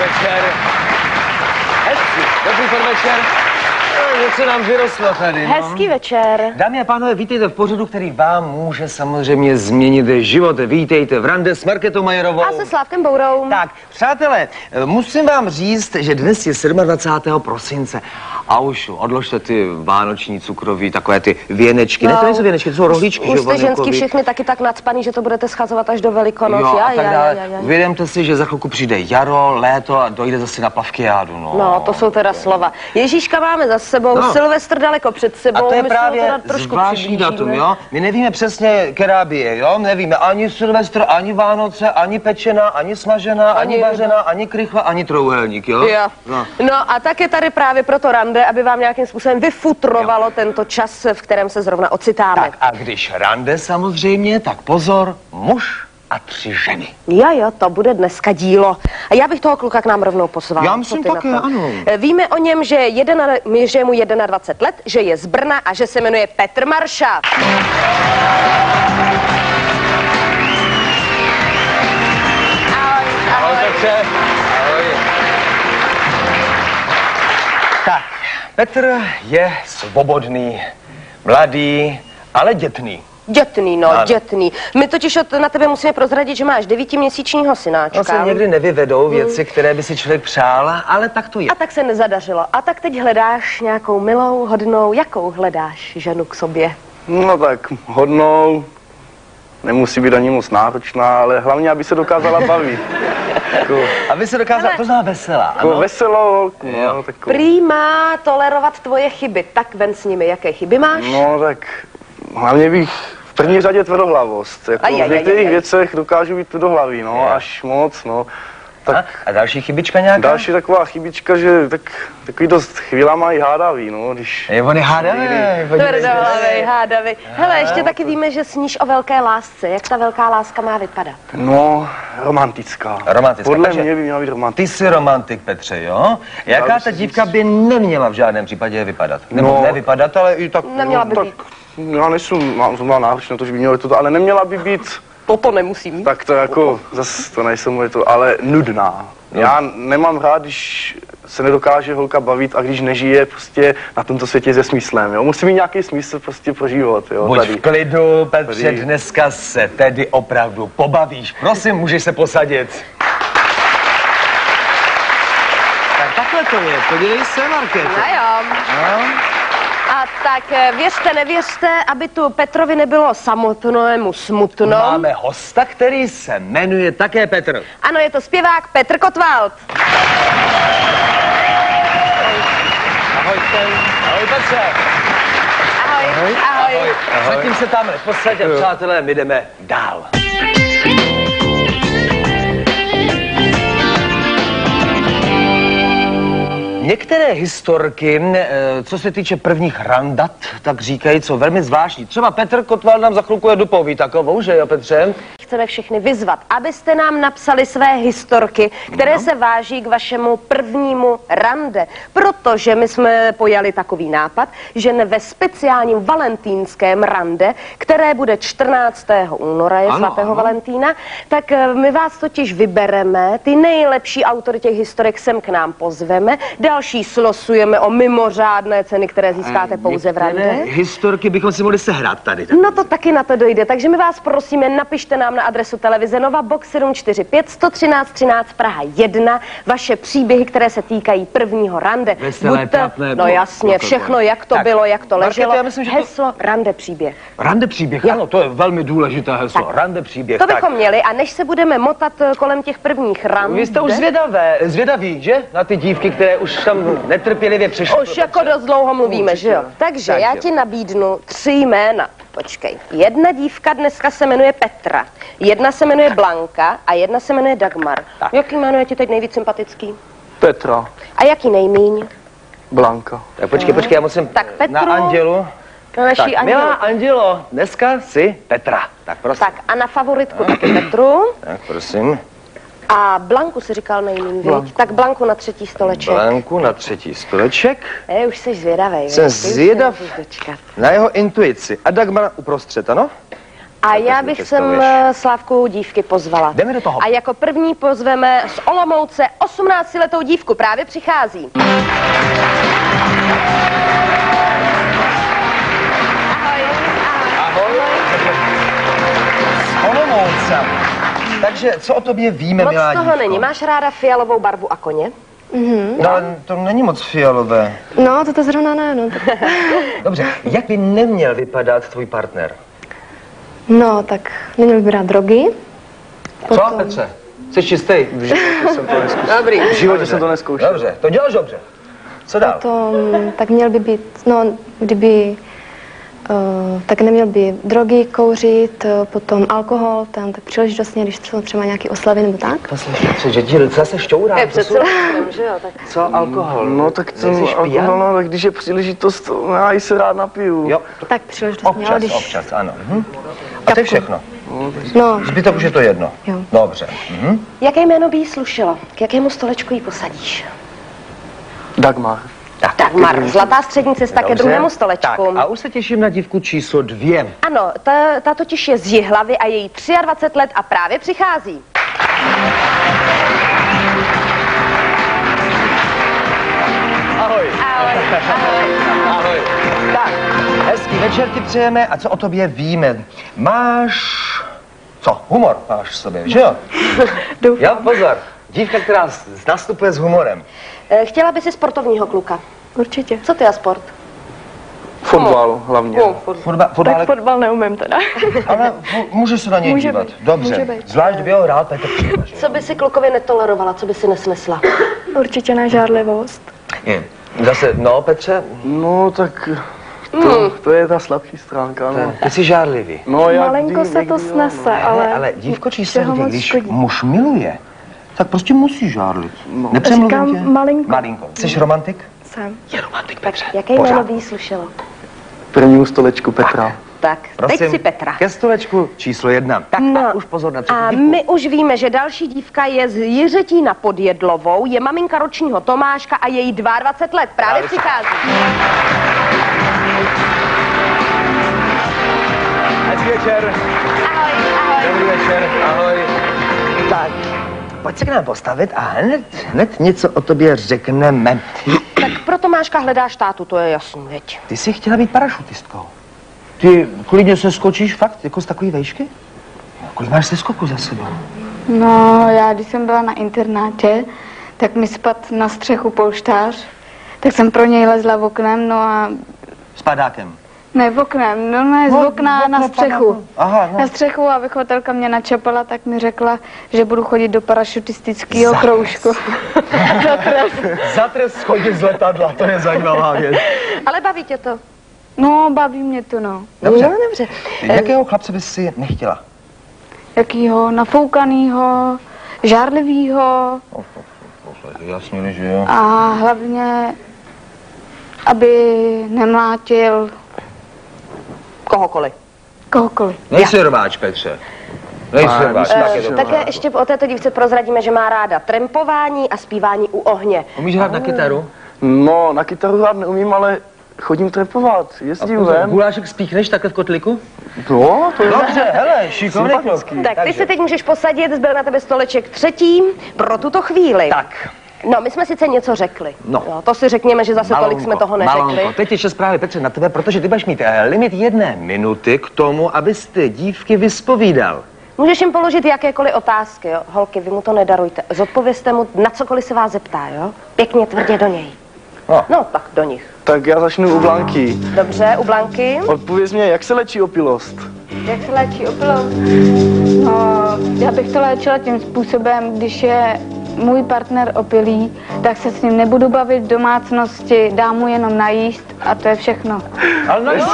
podvečer. Hezký, dobrý podvečer. Něco nám vyrostlo tady, no. Hezký večer. Dámy a pánové, vítejte v pořadu, který vám může samozřejmě změnit život. Vítejte v rande s Markétou Majerovou. A se Slávkem Bourou. Tak, přátelé, musím vám říct, že dnes je 27. prosince. A už odložte ty vánoční cukroví, takové ty věnečky. No, ne, to nejsou věnečky, to jsou rohlíčky. Už jste ženský všechny taky tak nadspaný, že to budete schazovat až do Velikonoc. Jo, a tak dále. Uvědomte si, že za chvilku přijde jaro, léto a dojde zase na plavkiádu, no. No, to jsou teda slova. Ježíška máme za sebou, no. Silvestr daleko před sebou. A to je my právě zvláštní datum, jo? My nevíme přesně, která by je, jo? Nevíme ani Silvestr, ani Vánoce, ani pečená, ani smažená, ani vařená, ani krychla, ani trouhelník, jo? Jo. No a tak je tady právě proto rande, aby vám nějakým způsobem vyfutrovalo tento čas, v kterém se zrovna ocitáme. Tak a když rande samozřejmě, tak pozor, muž a 3 ženy. Jo, to bude dneska dílo. A já bych toho kluka k nám rovnou pozval. Já myslím také, ano. Víme o něm, že je mu 21 let, že je z Brna a že se jmenuje Petr Marša. Ahoj, Petře. Ahoj. Tak, Petr je svobodný, mladý, ale dětný. Dětný, no, ano. Dětný. My totiž na tebe musíme prozradit, že máš 9měsíčního synáčka. No se někdy nevyvedou věci, které by si člověk přál, ale tak to je. A tak se nezadařilo. A tak teď hledáš nějakou milou, hodnou, jakou hledáš ženu k sobě? No tak hodnou, nemusí být ani moc náročná, ale hlavně, aby se dokázala bavit. Aby se dokázala, to znamená veselá, ano? Veselou, no, takovou. Prý má tolerovat tvoje chyby, tak ven s nimi, jaké chyby máš? No tak hlavně bych v první řadě tvrdohlavost. Jako v některých věcech dokážu být tvrdohlavý, no, až moc, no. Tak a další chybička nějaká? Další taková chybička, že takový dost chvílama i hádavý, no, když... On je hádavý. Tvrdohlavý, hádavý. Hele, ještě taky víme, že sníš o velké lásce. Jak ta velká láska má vypadat? No, romantická. Romantická. Podle mě by měla být romantická. Ty jsi romantik, Petře, jo? Jaká ta dívka by neměla v žádném případě vypadat? Nebo nevypadat, ale i tak... Neměla by být. Já nejsem, mám náročně na to, že by měla toto, ale neměla by být... Toto nemusím. Tak to jako, zase to nejsem moje to, ale nudná. Já nemám rád, když se nedokáže holka bavit a když nežije prostě na tomto světě se smyslem, jo. Musí mít nějaký smysl prostě pro život, jo. Buď v klidu, Petře, dneska se tedy opravdu pobavíš. Prosím, můžeš se posadit. Tak takhle to je, podívej se, Markéto. No jo. A tak věřte, nevěřte, aby tu Petrovi nebylo samotnému smutno. Máme hosta, který se jmenuje také Petr. Ano, je to zpěvák Petr Kotwald. Ahoj, ahoj Petře. Ahoj. Ahoj. Zatím se tam posaď a přátelé, my jdeme dál. Některé historky, co se týče prvních randat, tak říkají, co velmi zvláštní. Třeba Petr Kotwald nám za chvilku je dopoví takovou, že jo, Petře? Chceme všechny vyzvat, abyste nám napsali své historky, které se váží k vašemu prvnímu rande. Protože my jsme pojali takový nápad, že ve speciálním valentýnském rande, které bude 14. února, je svatého Valentína, tak my vás totiž vybereme, ty nejlepší autory těch historek sem k nám pozveme, další slosujeme o mimořádné ceny, které získáte pouze v rande. Historky bychom si mohli sehrát tady. No to taky na to dojde, takže my vás prosíme, napište nám na adresu televize Nova, box 745 113 13 Praha 1 vaše příběhy, které se týkají prvního rande. Veselé, trapné, no jasně, všechno, jak to bylo, jak to leželo. Markéto, já myslím, že heslo rande příběh. Rande příběh, ano, to je velmi důležité heslo. Tak. Rande příběh. To bychom měli a než se budeme motat kolem těch prvních rand. Vy jste už zvědaví, že? Na ty dívky, které už tam netrpělivě přišly. Už jako dost dlouho mluvíme, že jo? Takže já ti nabídnu 3 jména. Počkej, jedna dívka dneska se jmenuje Petra, jedna se jmenuje Blanka a jedna se jmenuje Dagmar. Tak. Jaký jméno je ti teď nejvíc sympatický? Petra. A jaký nejmíň? Blanka. Tak počkej, já musím tak Petru, na Andělu. Na naší Andělu. Milá Andělo, dneska si Petra. Tak prosím. Tak a na favoritku taky Petru. Tak prosím. A Blanku si říkal nejmíň, viď? Tak Blanku na 3. stoleček. Blanku na 3. stoleček. Už jsi zvědavej. Jsem zvědav na jeho intuici. A Dagmar uprostřed, ano? A já bych sem Slávku dívky pozvala. Jdeme do toho. A jako první pozveme z Olomouce 18letou dívku, právě přichází. Olomouce. Takže co o tobě víme, Moc milá toho dívko? není. Máš ráda fialovou barvu a koně? No, ale to není moc fialové. No, to zrovna ne, no. Dobře, jak by neměl vypadat tvůj partner? No, tak neměl by brát drogy. Co, Petře? Jsi čistý? V životě jsem to neskoušel. Dobrý. V životě jsem to neskoušel. Dobře, to děláš dobře. Co dál? Tak měl by být, no, kdyby, tak neměl by drogy kouřit, potom alkohol, tam tak příležitostně, když jsou třeba nějaký oslavy nebo tak. Poslyš, že ti docela se šťourá. Je přece že jo, tak. Co alkohol? No tak ten Nejseš pijan? alkohol, no, tak když je příležitost, no, já ji se rád napiju. Jo, Tak příležitostně, ale občas, když... občas, ano. A to je všechno. No, Zbytek už je to jedno. Jo. Dobře. Jaké jméno by jí slušelo? K jakému stolečku ji posadíš? Dagmar. Tak, Mar, zlatá střední cesta ke druhému stolečku. Tak, a už se těším na dívku číslo 2. Ano, ta totiž je z Jihlavy a je jí 23 let a právě přichází. Ahoj. Ahoj, ahoj. Ahoj. Tak, hezký večer ti přejeme a co o tobě víme? Máš... Co? Humor máš v sobě, že jo? Jo, pozor. Dívka, která nastupuje s humorem. Chtěla by si sportovního kluka. určitě. Co ty a sport? Fotbal hlavně. Fotbal, Fotbal neumím teda. ale můžeš se na něj Může dívat. být, Dobře. může být. Zvlášť by ho hrál Petr Příma, že jo? Co by si klukovi netolerovala, co by si nesnesla? Určitě nežárlivost. Je. Zase, no Petře, No tak to je ta slabší stránka, no. ty jsi žárlivý. No, já Malinko se to snese, ale dívko číslo všeho 2, moc když škodí. muž miluje, tak prostě musí žárlit. No. Nepřemluvím Říkám tě? malinko. Malinko. Jsi romantik? jsem. Je romantik, Tak, Petře. jaké jméno by jí slušelo? Prvnímu stolečku Petra. Tak, Prosím, teď si Petra. ke stolečku číslo 1. Tak No, a už pozor na a třetí. my už víme, že další dívka je z Jiřetína pod Jedlovou, je maminka ročního Tomáška a je jí 22 let. Právě přichází. Hezký večer. Ahoj, ahoj. Dobrý večer. Ahoj. Tak, pojď se k nám postavit a hned něco o tobě řekneme. Tak pro Tomáška hledáš tátu, to je jasný, veď. Ty jsi chtěla být parašutistkou. Ty klidně se skočíš fakt, jako z takový vejšky? Kolik máš se skoku za sebou? No, já když jsem byla na internátě, tak mi spadl na střechu polštář, tak jsem pro něj lezla v oknem, no a... S padákem. Ne, v oknem, no ne, z okna na střechu. Aha, no. Na střechu a vychovatelka mě načapala, tak mi řekla, že budu chodit do parašutistického kroužku. Za trest schodit z letadla, to je zajímavá věc. Ale baví tě to? No, baví mě to, no. Dobře. No, dobře. Jakého chlapce bys si nechtěla? Jakýho nafoukanýho, žárlivýho Jasně, že jo. a hlavně, aby nemlátil Kohokoliv. kohokoliv. Nejsi rváč, Petře. Nejsi rváč, tak je to. Také ještě o této dívce prozradíme, že má ráda trampování a zpívání u ohně. Umíš hrát na kytaru? No, na kytaru hrát neumím, ale chodím trepovat, jezdím ven. Gulášek spíchneš takhle v kotliku? No, to je... Dobře, hele, šikovný kluk. Tak ty se teď můžeš posadit, zbyl na tebe stoleček třetí pro tuto chvíli. Tak. No, my jsme sice něco řekli. No. Jo, to si řekněme, že zase tolik jsme toho neřekli. Malonko. Teď ještě zprávy, Petře, na tebe, protože ty budeš mít limit 1 minuty k tomu, abyste dívky vyspovídal. Můžeš jim položit jakékoliv otázky, jo? Holky, vy mu to nedarujte. Zodpovězte mu na cokoliv se vás zeptá, jo? Pěkně tvrdě do něj. No. No, tak do nich. Tak já začnu u Blanky. Dobře, u Blanky. Odpověz mě, jak se léčí opilost? Jak se léčí opilost? No, já bych to léčila tím způsobem, když je můj partner opilý, tak se s ním nebudu bavit v domácnosti, dám mu jenom najíst a to je všechno. Ale no,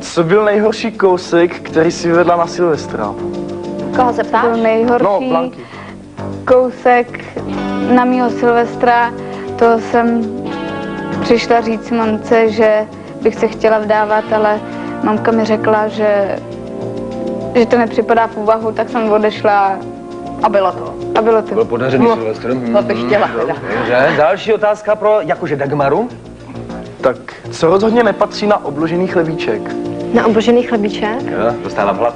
Co byl nejhorší kousek, který si vedla na Silvestra? Koho se ptáš? Byl No, nejhorší Blanky. kousek na mýho Silvestra, to jsem přišla říct mamce, že bych se chtěla vdávat, ale mamka mi řekla, že to nepřipadá v úvahu, tak jsem odešla A bylo to. A bylo to. Byl podařený Silvestr. To bych chtěla teda. Dobře, další otázka pro jakože Dagmaru. Tak co rozhodně nepatří na obložený chlebíček? Na obložený chlebíček? Jo, dostávám hlad.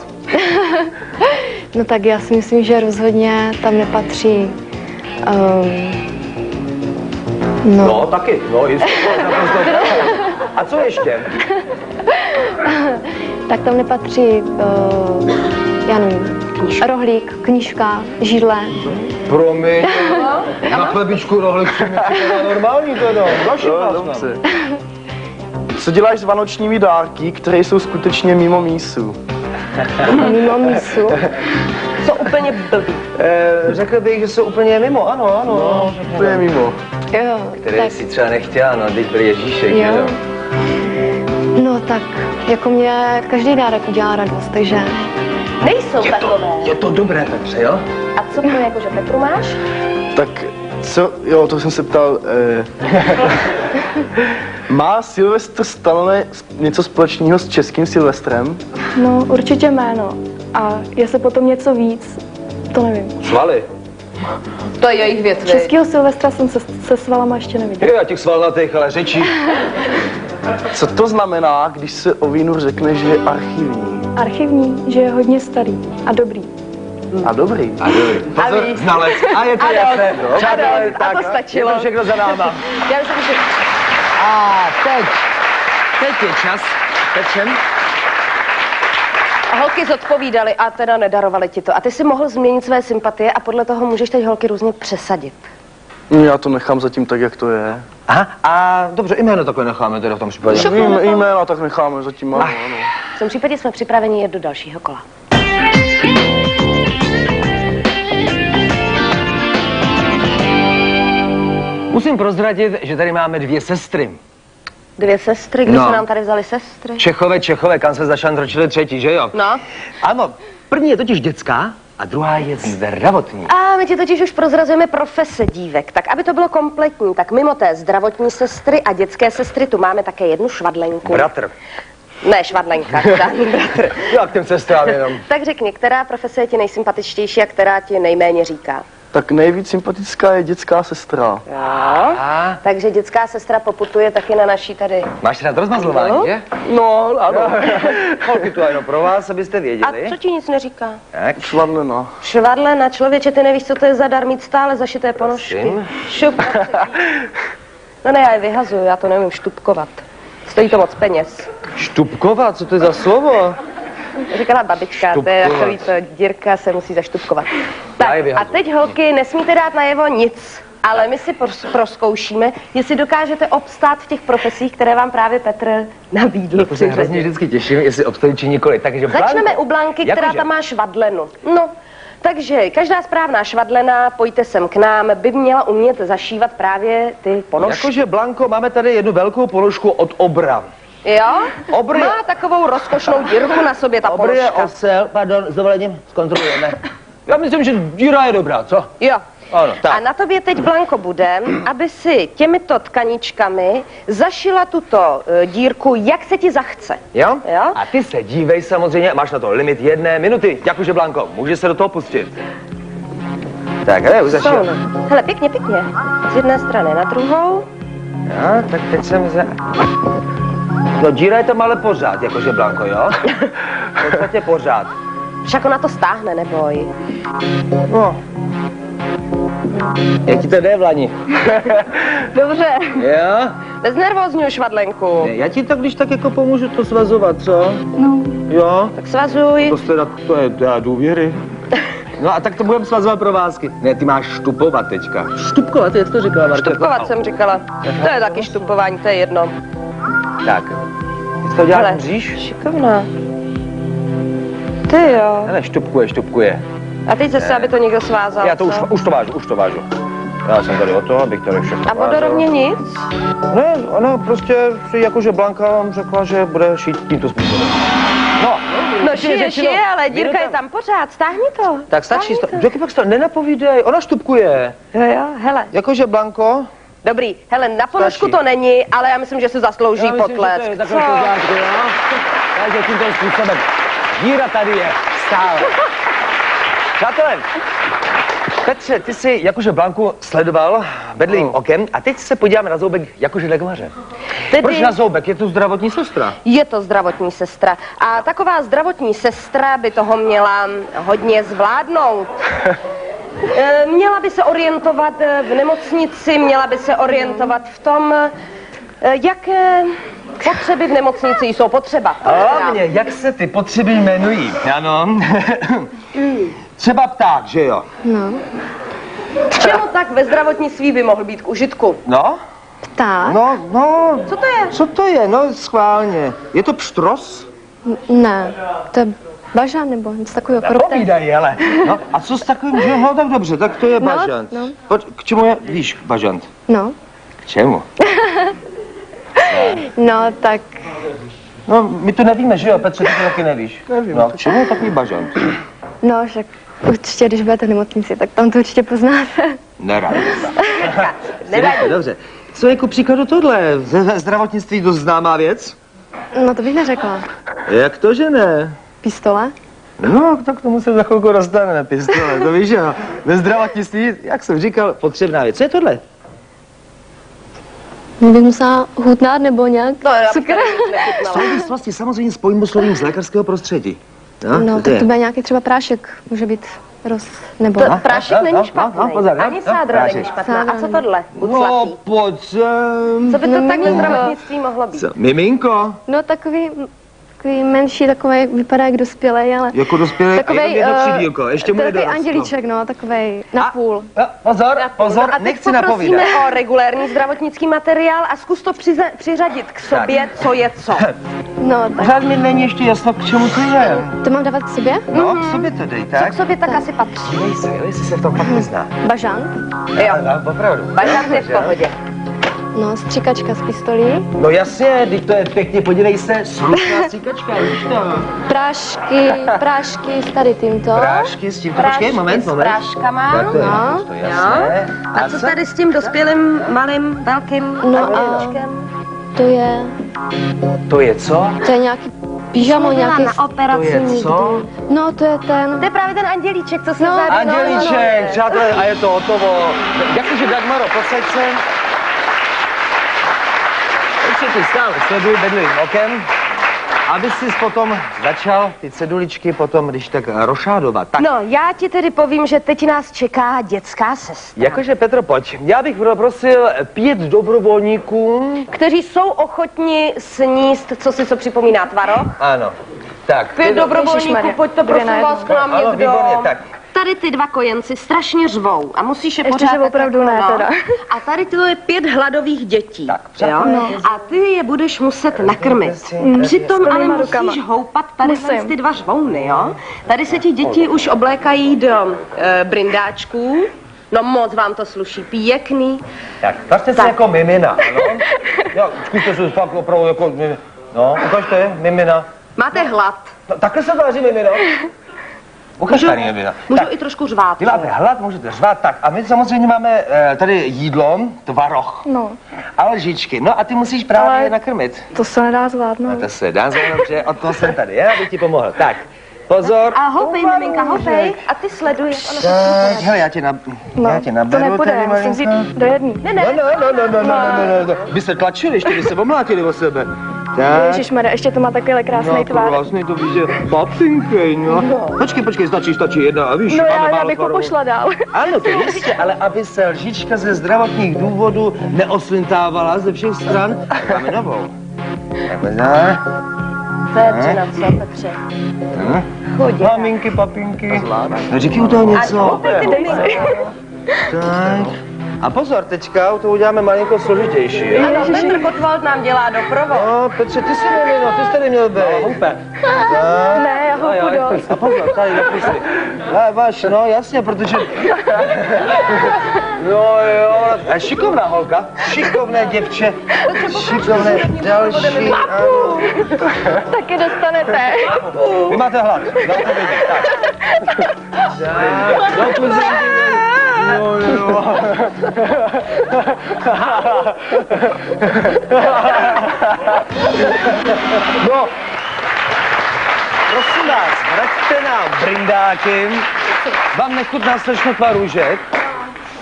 No tak já si myslím, že rozhodně tam nepatří... No, taky. No, jistě. A co ještě? Tak tam nepatří, já nevím, rohlík, knížka, židle. Promiň, na chlebičku rohlík si mi připadá normální teda. Dobře. Co děláš s vánočními dárky, které jsou skutečně mimo mísu? Mimo mísu. Co úplně blbý. Řekl bych, že jsou úplně mimo, ano. No, to je mimo. Jo, Které tak, si třeba nechtěla, no, teď byl Ježíšek, jo. jo. No tak, jako mě každý dárek udělá radost, takže... Nejsou takové. Je to dobré, Petře, jo? A co to jakože Petru máš? Tak co, jo, to jsem se ptal. Má Silvestr Stallone něco společného s českým Silvestrem? No, určitě jméno. A jestli potom něco víc, to nevím. Svaly. To je jejich věc, viď? Českýho Silvestra jsem se svalama ještě neviděla. Já těch svalnatých, ale řečí. Co to znamená, když se o vínu řekne, že je archivní? Archivní, že je hodně starý a dobrý. A dobrý. A dobrý. Pozor, víš. znalec. A je to Ano, jasné. ano, Přátelé, a tak, to stačilo. je to všechno za náma. Já myslím, že... A teď je čas. Petřem. Holky zodpovídaly a teda nedarovali ti to. A ty si mohl změnit své sympatie a podle toho můžeš teď holky různě přesadit. Já to nechám zatím tak, jak to je. Aha, a dobře, jméno takové necháme teda v tom případě. Jména tak necháme zatím, ano. V tom případě jsme připraveni jet do dalšího kola. Musím prozradit, že tady máme dvě sestry. Dvě sestry, kde No. se nám tady vzali sestry? Čechové, kam se zašantročili třetí, že jo? No. Ano, první je totiž dětská a druhá je zdravotní. A my ti totiž už prozrazujeme profese dívek. Tak aby to bylo kompletní, tak mimo té zdravotní sestry a dětské sestry tu máme také jednu švadlenku. Bratr. Ne, švadlenka, žádný bratr. Já k těm sestrám jenom. Tak řekni, která profese je ti nejsympatičtější a která ti nejméně říká? Tak nejvíc sympatická je dětská sestra. Jo. A Takže dětská sestra poputuje taky na naší tady. máš rád rozmazlování, No. že? No, ano. Holky tu jenom pro vás, abyste A věděli. co ti nic neříká? Tak. Švadlena. Švadle na člověče, ty nevíš, co to je za dar mít stále zašité ponožky. Prosím. Šup. No ne, já je vyhazuju, já to nevím štupkovat. Stojí to moc peněz. Štupkova, co to je za slovo? Říkala babička, to je Štupkovat. takový to, dírka se musí zaštupkovat. Já Tak je a vyhazuju. teď holky, nesmíte dát najevo nic, ale my si proskoušíme, jestli dokážete obstát v těch profesích, které vám právě Petr nabídl. To se hrozně vždycky těším, jestli obstojí či nikoli. Takže Začneme Blanko, u Blanky, která jakože? tam má švadlenu. No, takže každá správná švadlena, pojďte sem k nám, by měla umět zašívat právě ty ponožky. Jakože, Blanko, máme tady jednu velkou ponožku od Obra. Jo? Obr je- Má takovou rozkošnou dírku na sobě ta Obr je ponožka. osel, pardon, s dovolením, zkontrolujeme. Já myslím, že díra je dobrá, co? Jo. Ano, A tak. na tobě teď, Blanko, bude, aby si těmito tkaničkami zašila tuto dírku, jak se ti zachce. Jo? Jo? A ty se dívej samozřejmě, máš na to limit 1 minuty. Jakože, Blanko, můžeš se do toho pustit. Tak, hele, už začal. Hele, pěkně, pěkně. Z jedné strany na druhou. Jo, tak teď jsem za... No, díra je tam ale pořád, jakože, Blanko, jo? V podstatě pořád. Však ona to stáhne, neboj. No. Jak ti to jde, Vlani? Dobře. Jo? Neznervózňuj švadlenku. Já ti to když tak jako pomůžu to svazovat, co? No, Jo? Tak svazuj. To je důvěry. No a tak to budeme svazovat provázky. Ne, ty máš štupovat teďka. Štupkovat, jak to říkala Markéta? Štupkovat jsem říkala. To je taky štupování, to je jedno. Tak. Ty to děláš Hele, mříž? šikovná. Ty jo. Hele, štupkuje. A teď zase, aby to někdo svázal, Já to co? už to vážu. Já jsem tady o to, abych tady všechno A vodorovně nic? Ne, ona prostě si jakože Blanka vám řekla, že bude šít tímto způsobem. No, No šije, ale dírka je tam pořád, stáhni to. Tak stačí, Stáhni to. řekni pak to, nenapovídej, ona štupkuje. Jo, hele. Jakože Blanko? Dobrý, hele, na ponožku Stačí. to není, ale já myslím, že si zaslouží Já myslím, potlesk. že to je takhle v pořádku, jo? Takže tímto způsobem. Díra tady je, stále. Přátelé, Petře, ty jsi jakože Blanku sledoval bedlivým okem a teď se podíváme na Zoubek jakože lekvaře. Proč na Zoubek? Je to zdravotní sestra? Je to zdravotní sestra. A taková zdravotní sestra by toho měla hodně zvládnout. Měla by se orientovat v nemocnici, měla by se orientovat v tom, jaké potřeby v nemocnici jsou potřeba. A mě, jak se ty potřeby jmenují? Ano. Třeba pták, že jo? No. Čemu tak ve zdravotnictví by mohl být k užitku? No? Pták? No. Co to je? Co to je? No, schválně. Je to pštros? Ne, to je bažant nebo něco takového. Povídaj, ale. No, a co s takovým, že? No, tak dobře, tak to je bažant. no. K čemu je, víš, bažant? No. K čemu? No, tak No, my to nevíme, že jo, Petře, ty to taky nevíš. Nevím. No, k čemu je takový bažant? no, však určitě, když budete v nemocnici, tak tam to určitě poznáte. Nerad. Nevadí. Dobře. Co je ku příkladu tohle? Ve zdravotnictví dost známá věc? No, to bych neřekla. Jak to, že ne? Pistole? No, tak k tomu se za chvilku dostaneme, pistole, to víš, jo. Ve zdravotnictví, jak jsem říkal, potřebná věc. Co je tohle? Bych musela hutnát nebo nějak No, já bych cukr? tady nic nechutnala. Souvislosti samozřejmě s pojmoslovím z lékařského prostředí. No, tak to bude nějaký třeba prášek. Může být nebo... To prášek není no, špatný. pozor, Ani sádra prášek. není špatná. A co Sádra tohle? No, Uclatý. pojď sem. Co by to takhle miminko. zdravotnictví mohlo být? Co, miminko? No, takový menší, takový, vypadá jak dospělej, ale... Jako dospělý, Takovej, jedno křidílko, ještě mu je takový dorost, no. andělíček, no, takovej napůl. Pozor, No a teď nechci poprosíme napovídat. o regulérní zdravotnický materiál a zkus to přiřadit k sobě, co je co. No, tak Pořád mi není ještě jasno, k čemu to je. to mám dávat k sobě? No, k sobě to dej, tak? K sobě tak asi patří. Dívej se, jestli se v tom fakt nezná. Bažant? Jo, No, opravdu. bažant je v pohodě. No, stříkačka z pistolí. No jasně, teď to je pěkně, podívej se, slušná stříkačka, víš to? Prášky s tady tímto. Prášky s tímto, počkej, moment. s práškama. Tak to je, No. to je jasné. A co tady s tím dospělým, malým, velkým No a andělíčkem? to je co? To je nějaký pyžamo, nějaký... na operaci To je nikdy. co? No, to je To ten... je právě ten andělíček, co se No, vzali. Andělíček, přátelé, a je to hotovo. Jakože Dagmaro, posaď se. Určitě ty stále sleduj bedlivým okem, aby jsi potom začal ty ceduličky potom, když tak rošádovat. Tak. No, já ti tedy povím, že teď nás čeká dětská sestra, Jakože Petro, pojď. Já bych prosil 5 dobrovolníků. kteří jsou ochotni sníst, co připomíná tvaroh. Ano. Tak. 5 dobrovolníků, Ježišmarja, pojďte dvě prosím na vás jedno. k nám Ano, někdo. výborně, tak. Tady ty dva kojenci strašně řvou a musíš je Ještě, pořád že tak opravdu jako, ne, no. teda. A tady to je 5 hladových dětí. Tak, jo? přátelé. A ty je budeš muset nakrmit. Přitom ale plnýma musíš rukama. houpat tady Musím. ty dva žvouny, jo? Tady se ti děti už oblékají do brindáčků. No moc vám to sluší, pěkný. Tak, tvařte se Tak. jako mimina, ano? Jo, zkuste se fakt opravdu jako... No, ukažte, mimina. Máte hlad. No, takhle se tváří mimino. Ukaž tady mimina. Můžu Tak, i trošku řvát. vy máte hlad, můžete řvát, tak. A my samozřejmě máme tady jídlo, tvaroh No, a lžičky. No a ty musíš právě Ale- nakrmit. to se nedá zvládnout. To se dá zvládnout, že od toho jsem tady, já bych ti pomohl. Tak, pozor. A houpej, miminka, houpej. A ty sleduješ. Tak, hele, já tě To naberu nepůjde, tady musím vzít malinko. do jedný. Ne, No, ne. no. By se tlačili, ještě by se omlátili o sebe. Tak. Ježišmarja, ještě to má takový krásný No, tvar. krásný, to víš, že papinkej, no. Počkej, stačí jedna, a víš, No máme já málo bych ho tvarohu. pošla dál. Ano, to jistě, ale aby se lžička ze zdravotních důvodů neoslintávala ze všech stran, máme novou. Takhle tak. Petře, na co, Petře? Chodě. Maminky, papinky. No, říkej u toho něco. Houpej ty miminka. Tak. A pozor, teďka to uděláme malinko složitější. Jo? Ano, Petr Kotwald nám dělá doprovod. No, Petře, ty jsi nemino, ty jsi tady měl být. No, houpe. Ne, já houpu dost. A pozor, tady na pusy. Váš, no jasně, protože... No jo, a šikovná holka, šikovné děvče, šikovné další. Ano. Taky dostanete. Vy máte hlad, dám to vědět, tak. Tak, do kuzinky. No jo. No. prosím vás, vraťte nám brindáky. Vám nechutná slečno tvar růžek?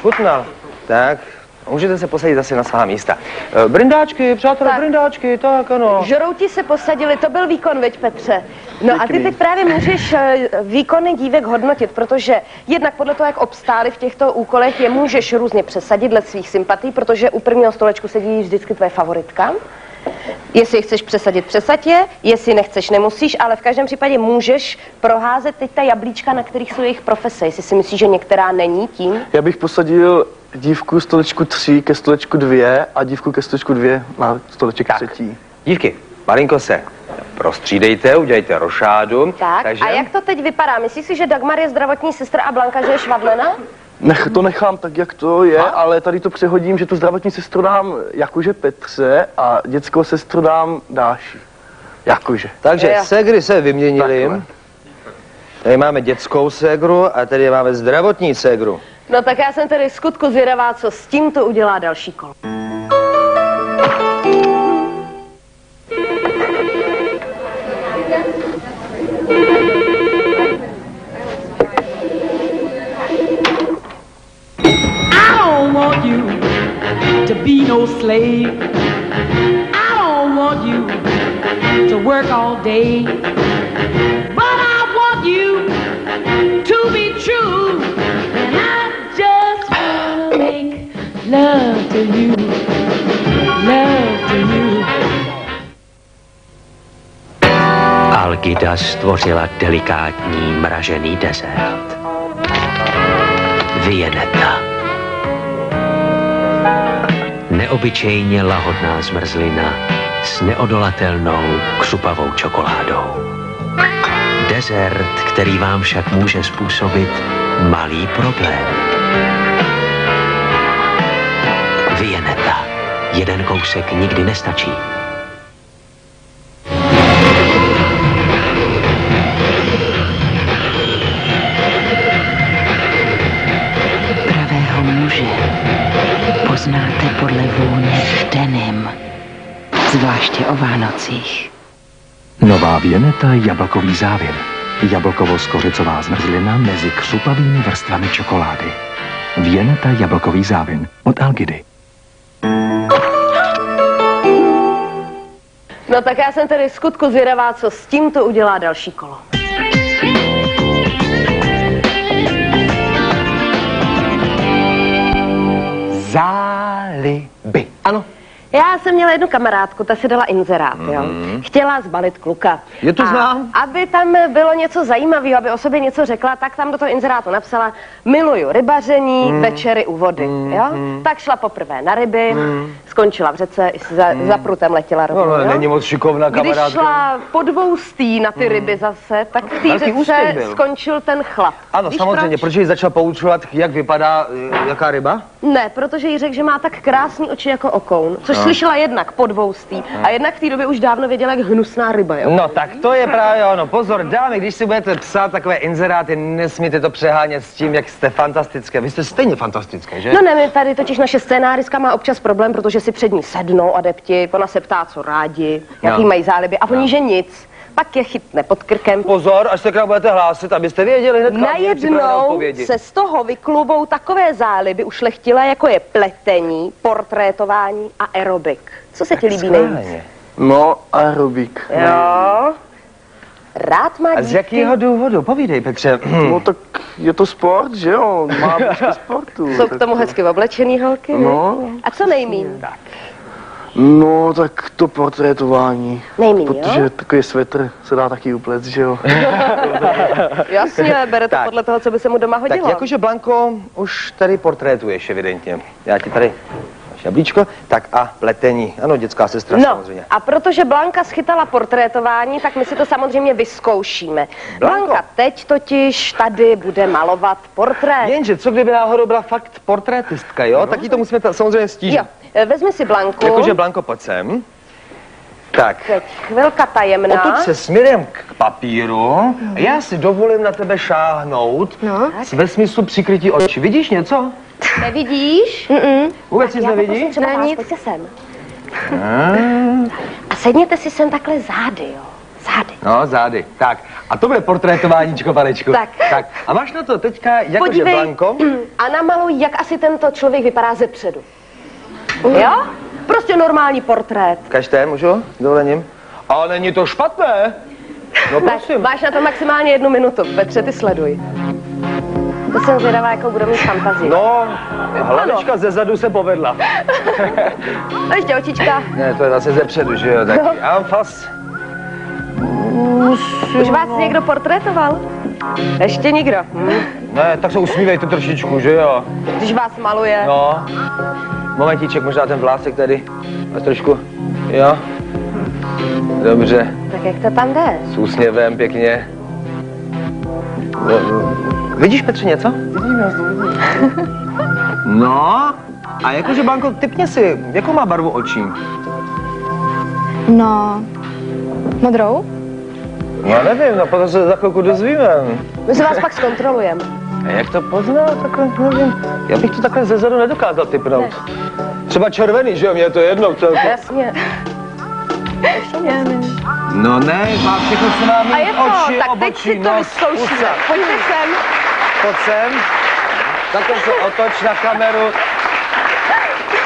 Chutnal. Tak, můžete se posadit zase na svá místa. Brindáčky, přátelé, brindáčky, tak ano. Žrouti se posadili, to byl výkon, veď Petře. No a ty teď právě můžeš výkony dívek hodnotit, protože jednak podle toho, jak obstáli v těchto úkolech, je můžeš různě přesadit dle svých sympatí, protože u prvního stolečku sedí vždycky tvoje favoritka. Jestli je chceš přesadit, přesad je, jestli nechceš, nemusíš, ale v každém případě můžeš proházet teď ta jablíčka, na kterých jsou jejich profese, jestli si myslíš, že některá není tím. Já bych posadil dívku stolečku 3 ke stolečku 2 a dívku ke stolečku 2 na stoleček 3. Dívky, malinko se prostřídejte, udělejte rošádu. Tak, takže... a jak to teď vypadá? Myslíš si, že Dagmar je zdravotní sestra a Blanka, že je švadlena? To nechám tak, jak to je, ale tady to přehodím, že tu zdravotní sestru dám jakože Petře a dětskou sestru dám Dáši. Jakože. Takže ségry se vyměnily. Tady máme dětskou ségru a tady máme zdravotní ségru. No tak já jsem tedy skutku zvědavá, co s tímto udělá další kolo. Want you to be no slave. I don't want you to work all day. But I want you to be true. And I just wanna make love to you. Love to you. Algida stvořila delikátní mražený dezert. Viennetta. Neobyčejně lahodná zmrzlina s neodolatelnou křupavou čokoládou. Dezert, který vám však může způsobit malý problém. Viennetta. Jeden kousek nikdy nestačí. Pravého muže poznáte podle vůně v denim, zvláště o Vánocích. Nová Viennetta jablkový závin. Jablkovo-skořicová zmrzlina mezi křupavými vrstvami čokolády. Viennetta jablkový závin od Algidy. No tak já jsem tedy skutku zvědavá, co s tímto udělá další kolo. Záliby. Ano. Já jsem měla jednu kamarádku, ta si dala inzerát, jo. Chtěla zbalit kluka. Je to znám. Aby tam bylo něco zajímavého, aby o sobě něco řekla, tak tam do toho inzerátu napsala: miluju rybaření, večery u vody, jo. Tak šla poprvé na ryby, skončila v řece, i za prutem letěla rovnou, no, není moc šikovná kamarádka. Když šla po 200 na ty ryby zase, tak v té řece skončil ten chlap. Ano, víš samozřejmě, protože jí začal poučovat, jak vypadá jaká ryba? Ne, protože jí řekl, že má tak krásný oči jako okoun, což slyšela jednak po 200 a jednak v té době už dávno věděla, jak hnusná ryba je. No tak to je právě ono. Pozor, dámy, když si budete psát takové inzeráty, nesmíte to přehánět s tím, jak jste fantastické. Vy jste stejně fantastické, že? No ne, my tady totiž naše scénáristka má občas problém, protože si před ní sednou adepti, ona se ptá, co rádi, jaký mají záliby a oni, že nic. Pak je chytne pod krkem. Pozor, až se k nám budete hlásit, abyste věděli hned. Najednou se z toho vyklubou takové záliby ušlechtilé, jako je pletení, portrétování a aerobik. Co se ti líbí nejvíc? No, aerobik. Jo. Rád má dívky. A z jakého důvodu? Povídej, Petře. No tak je to sport, že jo? Má blízko sportu. Jsou k tomu hezky oblečený holky, no. A co nejmín? No, tak to portrétování. Nejmín, protože jo? takový svetr se dá taky uplec, že jo? Jasně, bere to podle toho, co by se mu doma hodilo. Tak jakože, Blanko, už tady portrétuješ evidentně. Já ti tady jablíčko, tak a pletení. Ano, dětská sestra samozřejmě. A protože Blanka schytala portrétování, tak my si to samozřejmě vyzkoušíme. Blanka teď totiž tady bude malovat portrét. Jenže, co kdyby náhodou byla fakt portrétistka, jo? Tak jí to musíme samozřejmě stížit. Jo, vezmi si Blanku. Jakože, Blanko, pojď sem. Tak. Teď chvilka tajemná. Otoč se směrem k papíru. Já si dovolím na tebe šáhnout. Ve smyslu přikrytí očí. Vidíš něco? Nevidíš? Vůbec nic nevidíš? Třeba vás, pojďte sem. A sedněte si sem takhle zády, jo. Zády. No, zády. Tak, a to bude portrétováníčko, panečku. Tak. A máš na to teďka, jakože Podívej, Blanko? a namaluj, jak asi tento člověk vypadá ze předu. Jo? Prostě normální portrét. Každé, můžu? S dovolením? Ale není to špatné. No prosím. Máš na to maximálně 1 minutu. Petře, ty sleduj. To jsem zvědavá, jakou budu mít fantazii. No, hlavička ze zadu se povedla. A ještě očička. Ne, to je zase ze předu, že jo? Tak anfas. Už vás někdo portrétoval? Ještě nikdo. Ne, tak se usmívejte trošičku, že jo? Když vás maluje. No. Momentíček, možná ten vlásek tady. A trošku, jo? Dobře. Tak jak to tam jde? S úsměvem, pěkně. Vidíš, Petře, něco? Vidím, já to vidím. No, a jakože, Blanko, typně si, jakou má barvu očí? No, modrou? Já nevím, no potom se za chvilku dozvíme. My se vás pak zkontrolujeme. A jak to pozná, takhle, nevím. Já bych to takhle zezadu nedokázal typnout. Ne. Třeba červený, že jo, mě je to jedno celku. Jasně. Ještě nevím. No ne, má všechno, co má mít A je to, oči, tak obočí, teď si to nos, vyzkoušíme. ústa. Pojďte sem. Pojď sem. Takhle se otoč na kameru.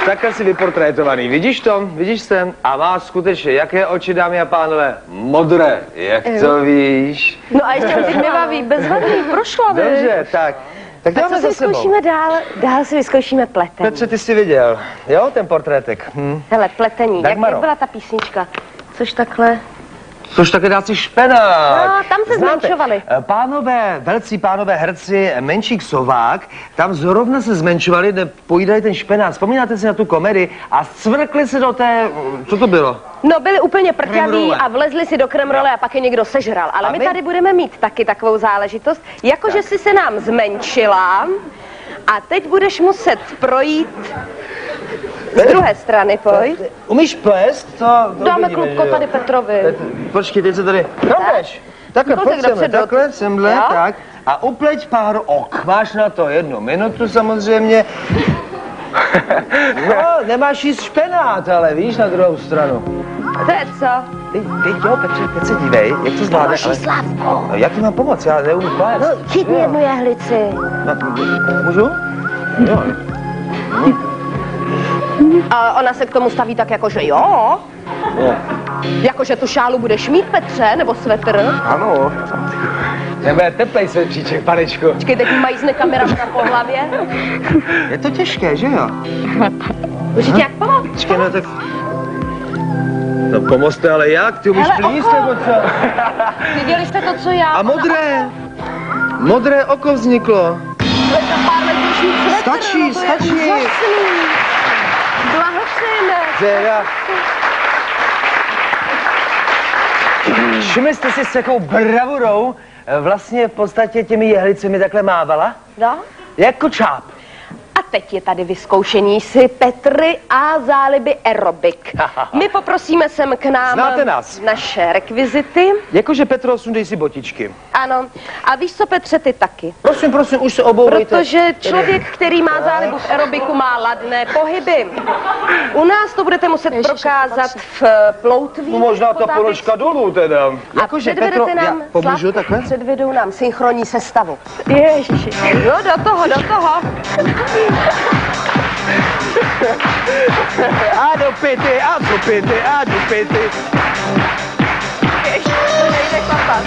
Takhle si vyportrétovaný. Vidíš to? Vidíš sem? A má skutečně, jaké oči, dámy a pánové? Modré. Jak to víš? No a ještě teď nebaví, bezvadný, prošla by. Dobře, tak. Tak Tak co si vyzkoušíme dál? Dál si vyzkoušíme pletení. Petře, ty jsi viděl, jo, ten portrétek? Hele, pletení, jak byla ta písnička? Což takhle... Což také dá si špenát. No, tam se zmenšovali. Pánové, velcí pánové herci Menšík, Sovák, tam zrovna se zmenšovali, pojídali ten špenát. Vzpomínáte si na tu komedii a scvrkli se do té, co to bylo? No, byli úplně prťaví Kremrole. a vlezli si do kremrole a pak je někdo sežral. Ale my tady budeme mít taky takovou záležitost, jakože si se nám zmenšila a teď budeš muset projít z druhé strany, pojď. Umíš plést? To Dáme uvidíme, klubko že jo. tady Petrovi. Počkej, teď se tady... Kameš? Takhle, No, pojď tak sem, dopředu. takhle, semhle, Jo? tak. A upleť pár ok. Máš na to 1 minutu samozřejmě. No, nemáš jíst špenát, ale víš, na druhou stranu. To je co? Teď jo, Petře, teď se dívej, jak to zvládneš. Další Slávko. No, jak ti mám pomoct? Já neumím plést. No, chytni jednu jehlici. No, můžu? Jo. A ona se k tomu staví tak jako, že jo? No. Jakože tu šálu budeš mít, Petře, nebo svetr? Ano. Nebude teplej svetříček, panečku. Počkej, teď mají zne kamera po hlavě. Je to těžké, že jo? Můžu ti nějak pomoct? Počkej, no tak... No pomozte, ale jak? Ty umíš Hele, plíst, oko. nebo co? Viděli jste to, co já? A modré? Modré oko vzniklo. To je za pár let už mít svetr, Stačí, no to stačí. je úžasný. Blahopřejeme. Teda. Všimli jste si, s jakou bravurou vlastně v podstatě těmi jehlicemi takhle mávala? No? Jako čáp. A teď je tady vyzkoušení si Petry a záliby aerobik. My poprosíme sem k nám Znáte nás? naše rekvizity. Jakože Petro, sundej si botičky. Ano. A víš co, Petře, ty taky. Prosím, už se obouvejte. Protože člověk, který má zálibu v aerobiku, má ladné pohyby. U nás to budete muset prokázat v ploutví. No možná ta položka dolů teda. A předvedete nám, pomůžu takhle? předvedou nám synchronní sestavu. Ježiši. No, do toho, do toho. A do pity, a do pity, a do pity. Ještě to nejde klapat.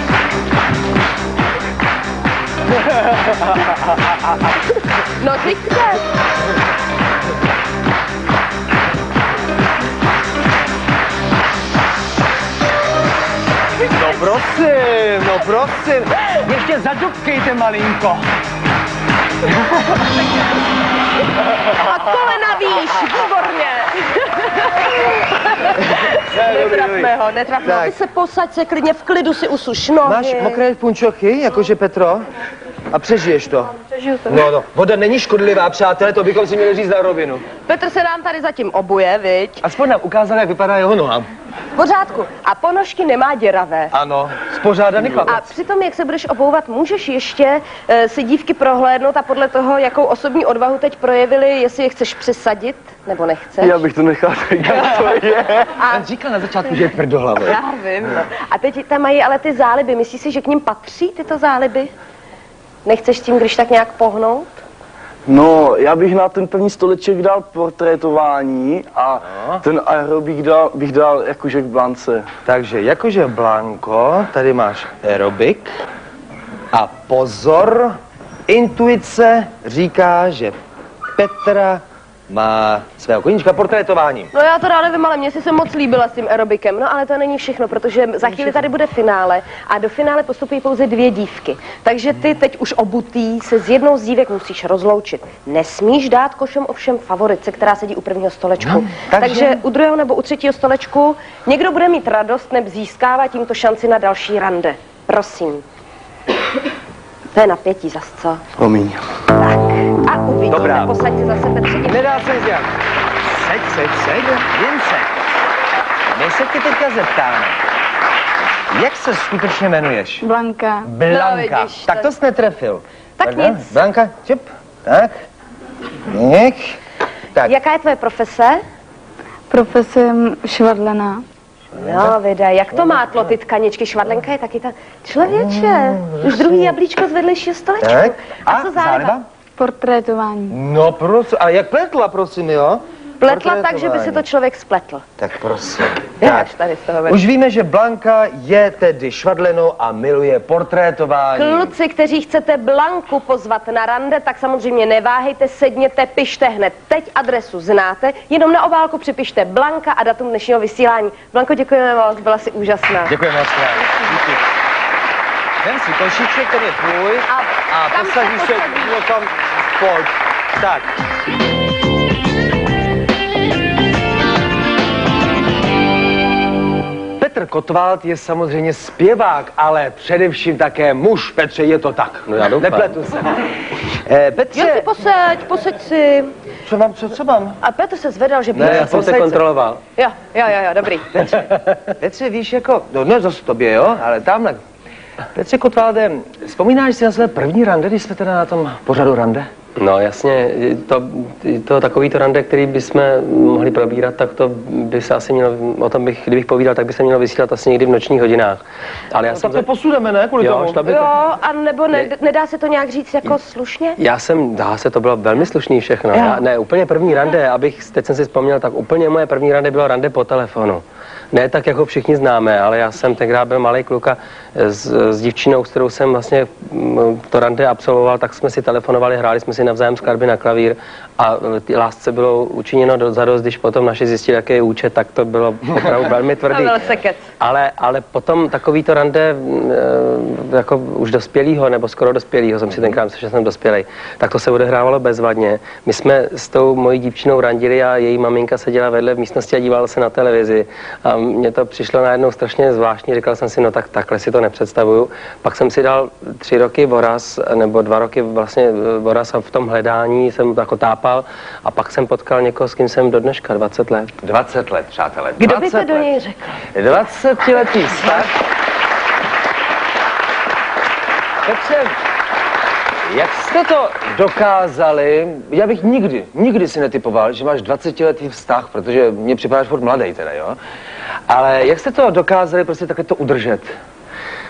No, teďte. No prosím. Ještě zadubkejte malinko. A kolena výš, výborně. Netrafme ho, netrafme ho. Ty se posaď se klidně, v klidu si usuš nohy. Máš mokré punčochy, jakože Petro? A přežiješ to? Přežiju to. No, voda není škodlivá, přátelé, to bychom si měli říct na rovinu. Petr se nám tady zatím obuje, viď? Aspoň nám ukázal, jak vypadá jeho noha. pořádku. A ponožky nemá děravé. Ano, spořádaný chlapec. A přitom, jak se budeš obouvat, můžeš ještě si dívky prohlédnout a podle toho, jakou osobní odvahu teď projevili, jestli je chceš přesadit, nebo nechceš. Já bych to nechal tak, jak to je. A říkal na začátku, že je tvrdohlavý. Já vím, no. A teď tam mají ale ty záliby. Myslíš si, že k nim patří tyto záliby? Nechceš s tím, když tak nějak pohnout? No, já bych na ten první stoleček dal portrétování a ten aerobik bych dal jakože k Blance. Takže jakože Blanko, tady máš aerobik a pozor, intuice říká, že Petra má svého koníčka portrétování. No já to ráda nevím, ale mně si se moc líbila s tím aerobikem, no ale to není všechno, protože za chvíli tady bude finále a do finále postupují pouze 2 dívky. Takže ty teď už obutý se s jednou z dívek musíš rozloučit. Nesmíš dát košem ovšem favorice, která sedí u prvního stolečku. No, takže u druhého nebo u třetího stolečku někdo bude mít radost, neb získává tímto šanci na další rande. Prosím. To je napětí zas, co? Promiň. Tak, a uvidíme, posaď si zase Petře. Nedá se dělat. Seď, jen se. My se tě teďka zeptáme. Jak se skutečně jmenuješ? Blanka. Blanka. No, vidíš, tak to jsi netrefil. Tak nic. Blanka, čip. Tak. Tak. Jaká je tvoje profese? Profese švadlená. No, vydej, jak to mátlo, ty tkaničky, švadlenka je taky ta... Člověče, už druhý jablíčko z vedlejšího stolečku. Tak. A co záliba? Portrétování. No prosím, a jak pletla, prosím, jo? Pletla tak, že by si to člověk spletl. Tak prosím. Tak, tady z toho už víme, že Blanka je tedy švadlenou a miluje portrétování. Kluci, kteří chcete Blanku pozvat na rande, tak samozřejmě neváhejte, sedněte, pište hned. Teď adresu znáte, jenom na obálku připište Blanka a datum dnešního vysílání. Blanko, děkujeme moc, byla si úžasná. Děkujeme moc. Díky. Vem si košíček, ten je tvůj a posadíš se někam pod. Tak. Petr Kotwald je samozřejmě zpěvák, ale především také muž. Petře, je to tak. No já doufám. Nepletu se. Petře... Jo, si posaď si. Co mám? A Petr se zvedal, že... Ne, já jsem se kontroloval. Jo, dobrý. Petře, víš, jako... No, ne zase tobě, jo, ale tamhle. Petře Kotwalde, vzpomínáš si na své první rande, když jsme teda na tom pořadu rande? No jasně, to takovýto rande, který bychom mohli probírat, tak to by se asi mělo, o tom kdybych povídal, tak by se mělo vysílat asi někdy v nočních hodinách. Ale já tak to posuneme, ne? Kvůli tomu. Jo, a nebo nedá se to nějak říct jako slušně? Dá se, to bylo velmi slušný všechno. Ne, úplně první rande, teď jsem si vzpomněl, tak úplně moje první rande bylo rande po telefonu. Ne tak, jako všichni známe, ale já jsem tenkrát byl malý kluka s dívčinou, s kterou jsem vlastně to rande absolvoval, tak jsme si telefonovali, hráli jsme si navzájem skladby na klavír a lásce bylo učiněno zadost, když potom naši zjistili, jaký je účet, tak to bylo opravdu velmi tvrdý. Ale potom takovýto rande jako už dospělýho, nebo skoro dospělýho, jsem si tenkrát myslel, že jsem dospělej, tak to se odehrávalo bezvadně. My jsme s tou mojí dívčinou randili a její maminka seděla vedle v místnosti a dívala se na televizi. A mně to přišlo najednou strašně zvláštní, říkal jsem si, no tak takhle si to nepředstavuju. Pak jsem si dal 3 roky voraz, nebo 2 roky vlastně voraz a v tom hledání jsem jako tápal a pak jsem potkal někoho, s kým jsem do dneška, 20 let. 20 let, přátelé. Kdo by to do něj řekl? 20letý vztah. Petře, jak jste to dokázali, já bych nikdy si netypoval, že máš 20letý vztah, protože mně připadáš furt mladej teda, jo? Ale jak jste to dokázali prostě takhle to udržet?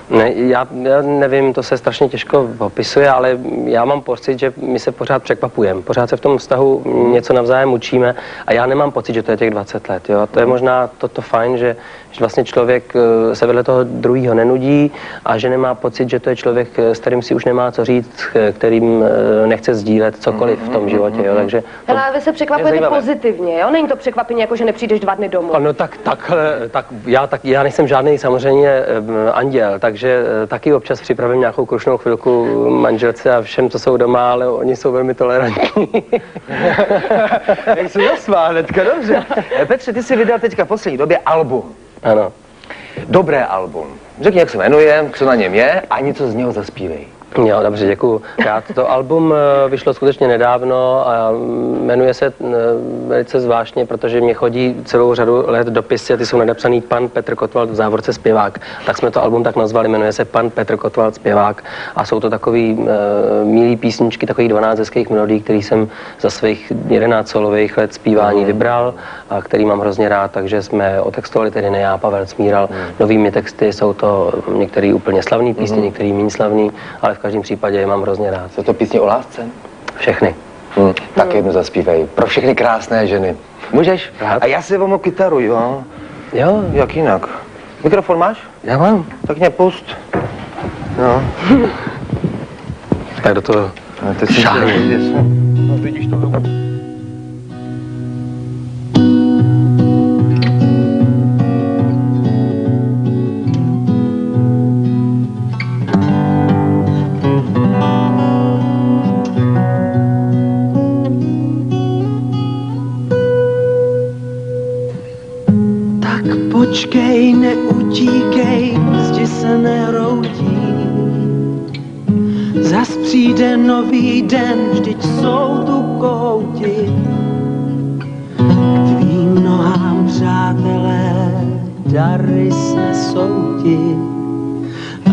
Ne, já nevím, to se strašně těžko popisuje, ale já mám pocit, že my se pořád překvapujeme. Pořád se v tom vztahu něco navzájem učíme a já nemám pocit, že to je těch 20 let. Jo? To je možná to fajn, že vlastně člověk se vedle toho druhýho nenudí a že nemá pocit, že to je člověk, s kterým si už nemá co říct, kterým nechce sdílet cokoliv v tom životě. Jo? Takže ale vy se překvapujete pozitivně, jo? Není to překvapení, jako že nepřijdeš 2 dny domů. No tak já nejsem žádný samozřejmě anděl, takže taky občas připravím nějakou krušnou chvilku manželce a všem, co jsou doma, ale oni jsou velmi tolerantní. Jak se zasmál hnedka, dobře. Petře, ty jsi vydal teďka v poslední době album. Ano. Dobré album. Řekni, jak se jmenuje, co na něm je a něco z něho zaspívej. Jo, dobře, děkuju. To album vyšlo skutečně nedávno a jmenuje se velice zvláštně, protože mě chodí celou řadu let dopisy a ty jsou nadepsaný Pan Petr Kotwald v závorce zpěvák. Tak jsme to album tak nazvali, jmenuje se Pan Petr Kotwald zpěvák a jsou to takový milý písničky, takových 12 hezkých melodií, který jsem za svých 11 solových let zpívání vybral a který mám hrozně rád, takže jsme otextovali tedy ne já, Pavel Smíral, novými texty, jsou to některé úplně slavné písně, některé méně slavné, ale v každém případě je mám hrozně rád. Jsou to písně o lásce? Všechny. Tak jednu zaspívej. Pro všechny krásné ženy. Můžeš? A já si vemu kytaru, jo? Jo. Jak jinak? Mikrofon máš? Já mám. Tak mě pust. No. Tak do toho šáhni. No, vidíš to. Počkej, neutíkej, zdi se nehroutí. Zas přijde nový den, vždyť jsou tu kouti. K tvým nohám, přátelé, dary snesou ti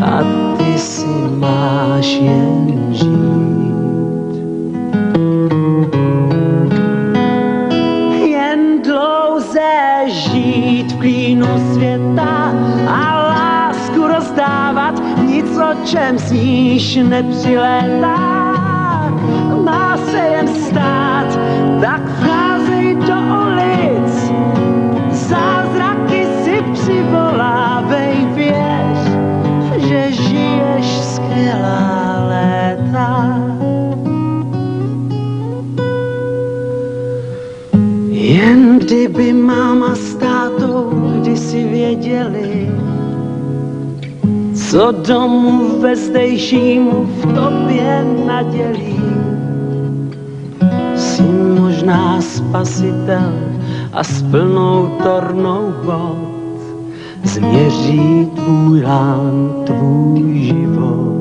a ty si máš jen žít. Jen dlouze žít v klínu světa a lásku rozdávat, nic o čem sníš nepřilétá. Má se jen stát, tak vcházej do ulic, zázraky si přivolávej, věř, že žiješ skvělá léta. Jen kdyby máma s tátou kdysi věděli, co domů ve zdejšímu v tobě nadělí. Jsi možná spasitel a s plnou tornou bod změří tvůj lán, tvůj život.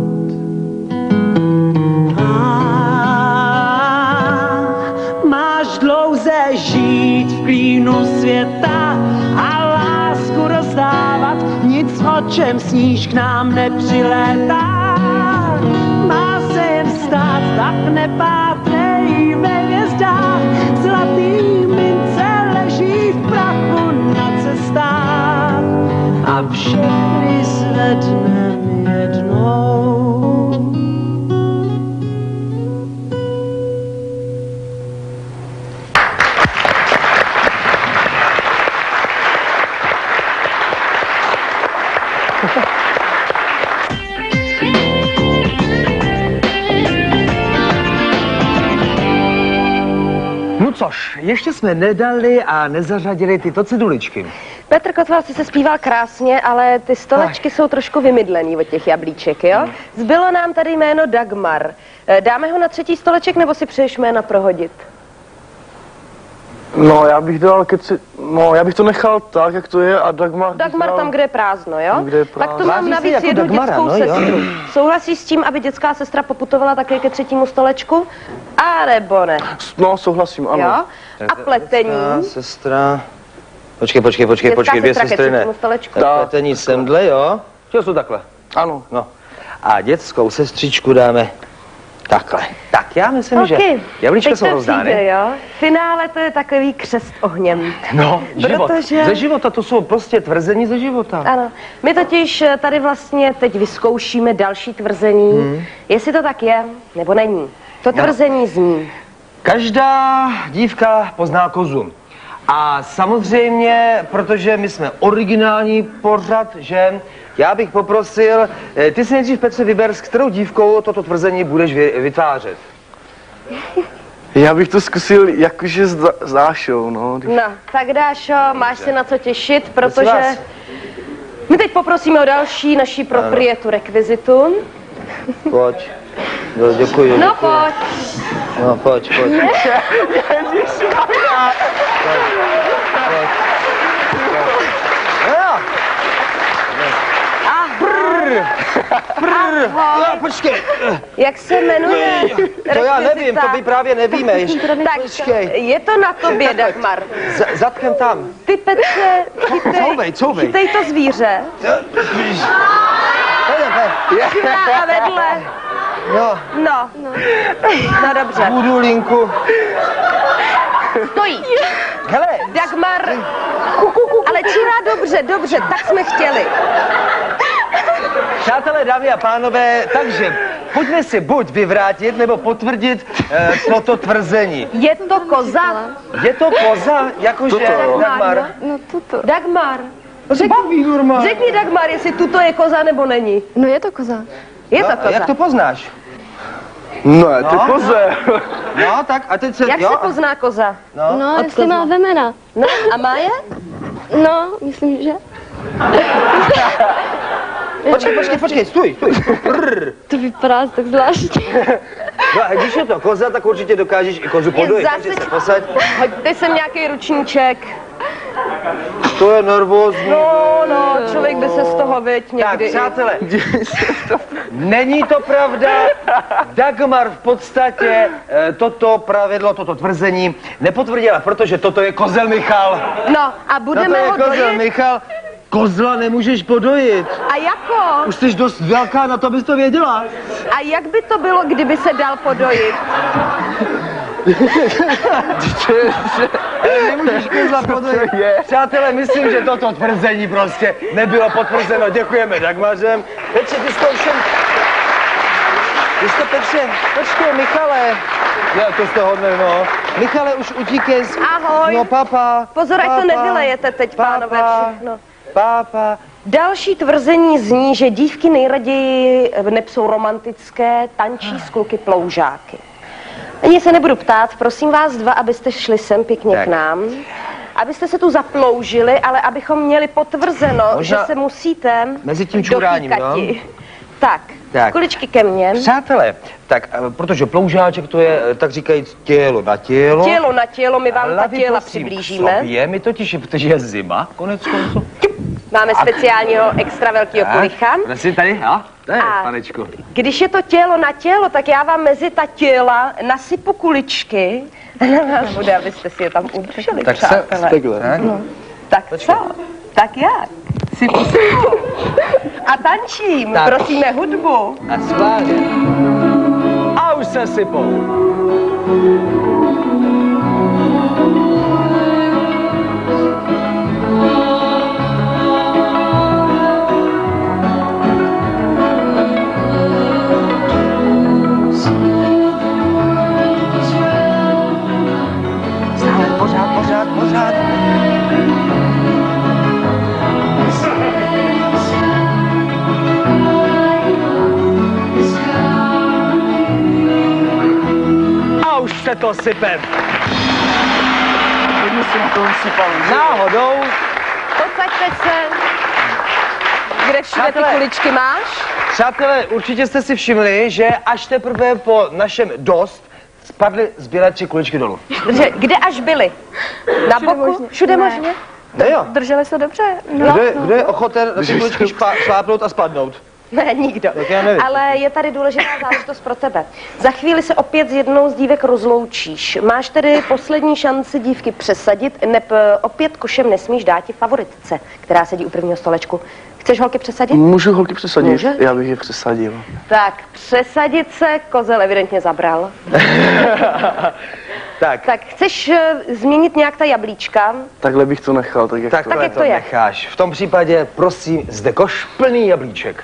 Máš dlouze žít v klínu světa a lásku rozdávat, nic o čem sníš k nám nepřilétá. Má se jen stát, tak nepátrej ve hvězdách, zlatý mince leží v prachu na cestách a všechny zvednem jednou. No což, ještě jsme nedali a nezařadili tyto ceduličky. Petr Kotwald si se zpíval krásně, ale ty stolečky jsou trošku vymydlený od těch jablíček, jo? Zbylo nám tady jméno Dagmar. Dáme ho na třetí stoleček, nebo si přeješ jména prohodit? No, já bych to nechal tak, jak to je a Dagmar... Dagmar tam, kde je prázdno, jo? Kde je prázdno. Tak to mám navíc jako jednu Dagmara, dětskou no, sestru. Souhlasíš s tím, aby dětská sestra poputovala také ke třetímu stolečku? A nebo ne? No, souhlasím, ano. Jo? A pletení? Sestra... Počkej, dvě sestry ne. Pletení semdle, jo? Čeho jsou takhle? Ano. No. A dětskou sestřičku dáme takhle. Tak já myslím, že jablíčka jsou rozdány. Jo? Finále to je takový křest ohněm. No, život. Ze života, to jsou prostě tvrzení ze života. Ano. My totiž tady vlastně teď vyzkoušíme další tvrzení. Jestli to tak je, nebo není. To tvrzení zní. Každá dívka pozná kozu. A samozřejmě, protože my jsme originální pořad, že já bych poprosil, ty si nejdřív, Petře, vyber, s kterou dívkou toto tvrzení budeš vytvářet. Já bych to zkusil jakože s Dášou, no. No, tak Dášo, máš se na co těšit, protože my teď poprosíme o další naší proprietu rekvizitu. Pojď. Jo, děkuji. No, pojď. No, pojď. No, počkej. Jak se jmenuje? To já nevím, rekvizita? to my právě nevíme ještě. Tak, Počkej. je to na tobě, Dagmar. Zadkem tam. Ty, Petře, Couvej. chytej to zvíře. A vedle. No, dobře. Budu linku. Stojí. Hele. Dagmar. Ale čírá dobře, tak jsme chtěli. Přátelé, dámy a pánové, takže pojďme si buď vyvrátit, nebo potvrdit toto tvrzení. Je to koza? Je to koza? Jakože, Dagmar? No tuto. Dagmar. Řekni, Dagmar, jestli tuto je koza nebo není. No je to koza. Je to koza. Jak to poznáš? Ne, ty koze. No, tak a teď se... Jak se pozná koza? No, jestli má vemena. No, a má je? No, myslím, že. Počkej, stůj. To vypadá tak zvláštně. No a když je to koza, tak určitě dokážeš i kozu podojit, takže se posaď. Hoďte sem nějaký ručníček. To je nervózní. No, člověk by se z toho věď někdy. Tak, přátelé, není to pravda. Dagmar v podstatě toto pravidlo, toto tvrzení nepotvrdila, protože toto je kozel Michal. No, a budeme ho kozel dojit? Michal. Kozla nemůžeš podojit. A jako? Už jsi dost velká na to, abys to věděla. A jak by to bylo, kdyby se dal podojit? Nemůžeš kozla podojit. Přátelé, myslím, že toto tvrzení prostě nebylo potvrzeno. Děkujeme Dagmařem. Petře, ty jsi to všem... Počkej, Michale. Jo, to jste hodný, no. Michale, už utíkej. Ahoj. No, papa. Pozor, ať to nevylejete teď, pánové, všechno. Další tvrzení zní, že dívky nejraději nepsou romantické, tančí s kluky ploužáky. Ani se nebudu ptát, prosím vás dva, abyste šli sem pěkně k nám. Abyste se tu zaploužili, ale abychom měli potvrzeno, že se musíte mezi tím čuráním, dotýkati. Tak, kuličky ke mně. Přátelé, tak, protože ploužáček to je, tak říkajíc, tělo na tělo. Tělo na tělo, my vám ta těla přiblížíme. My totiž, protože je zima, konec konců. Máme speciálního extra velkého kulicha. Prosím, tady, tady, panečku. Když je to tělo na tělo, tak já vám mezi ta těla nasypu kuličky. Na vás bude, abyste si je tam udrželi, tak přátelé. Tak co? Tak jak? Sypu. A tančím, tak. Prosíme hudbu. A schválně. A už se sypou. Pořád. A už se to sype. Jednu si na to sypal. Náhodou. Posaďte se. Kde všude ty kuličky máš? Přátelé, určitě jste si všimli, že až teprve po našem dost spadly zbylé 3 kuličky dolů. Kde až byly? Na boku? Všude možně? Jo. Drželi se dobře? Kdo je ochoten na ty kuličky šlápnout a spadnout? Ne, nikdo. Tak já nevím. Ale je tady důležitá záležitost pro tebe. Za chvíli se opět s jednou z dívek rozloučíš. Máš tedy poslední šanci dívky přesadit, neb opět košem nesmíš dát ti favoritce, která sedí u prvního stolečku. Chceš holky přesadit? Můžu holky přesadit? Může? Já bych je přesadil. Tak, přesadit se, kozel evidentně zabral. Tak chceš změnit nějak ta jablíčka? Takhle bych to nechal, tak jak to necháš. V tom případě, prosím, zde koš plný jablíček.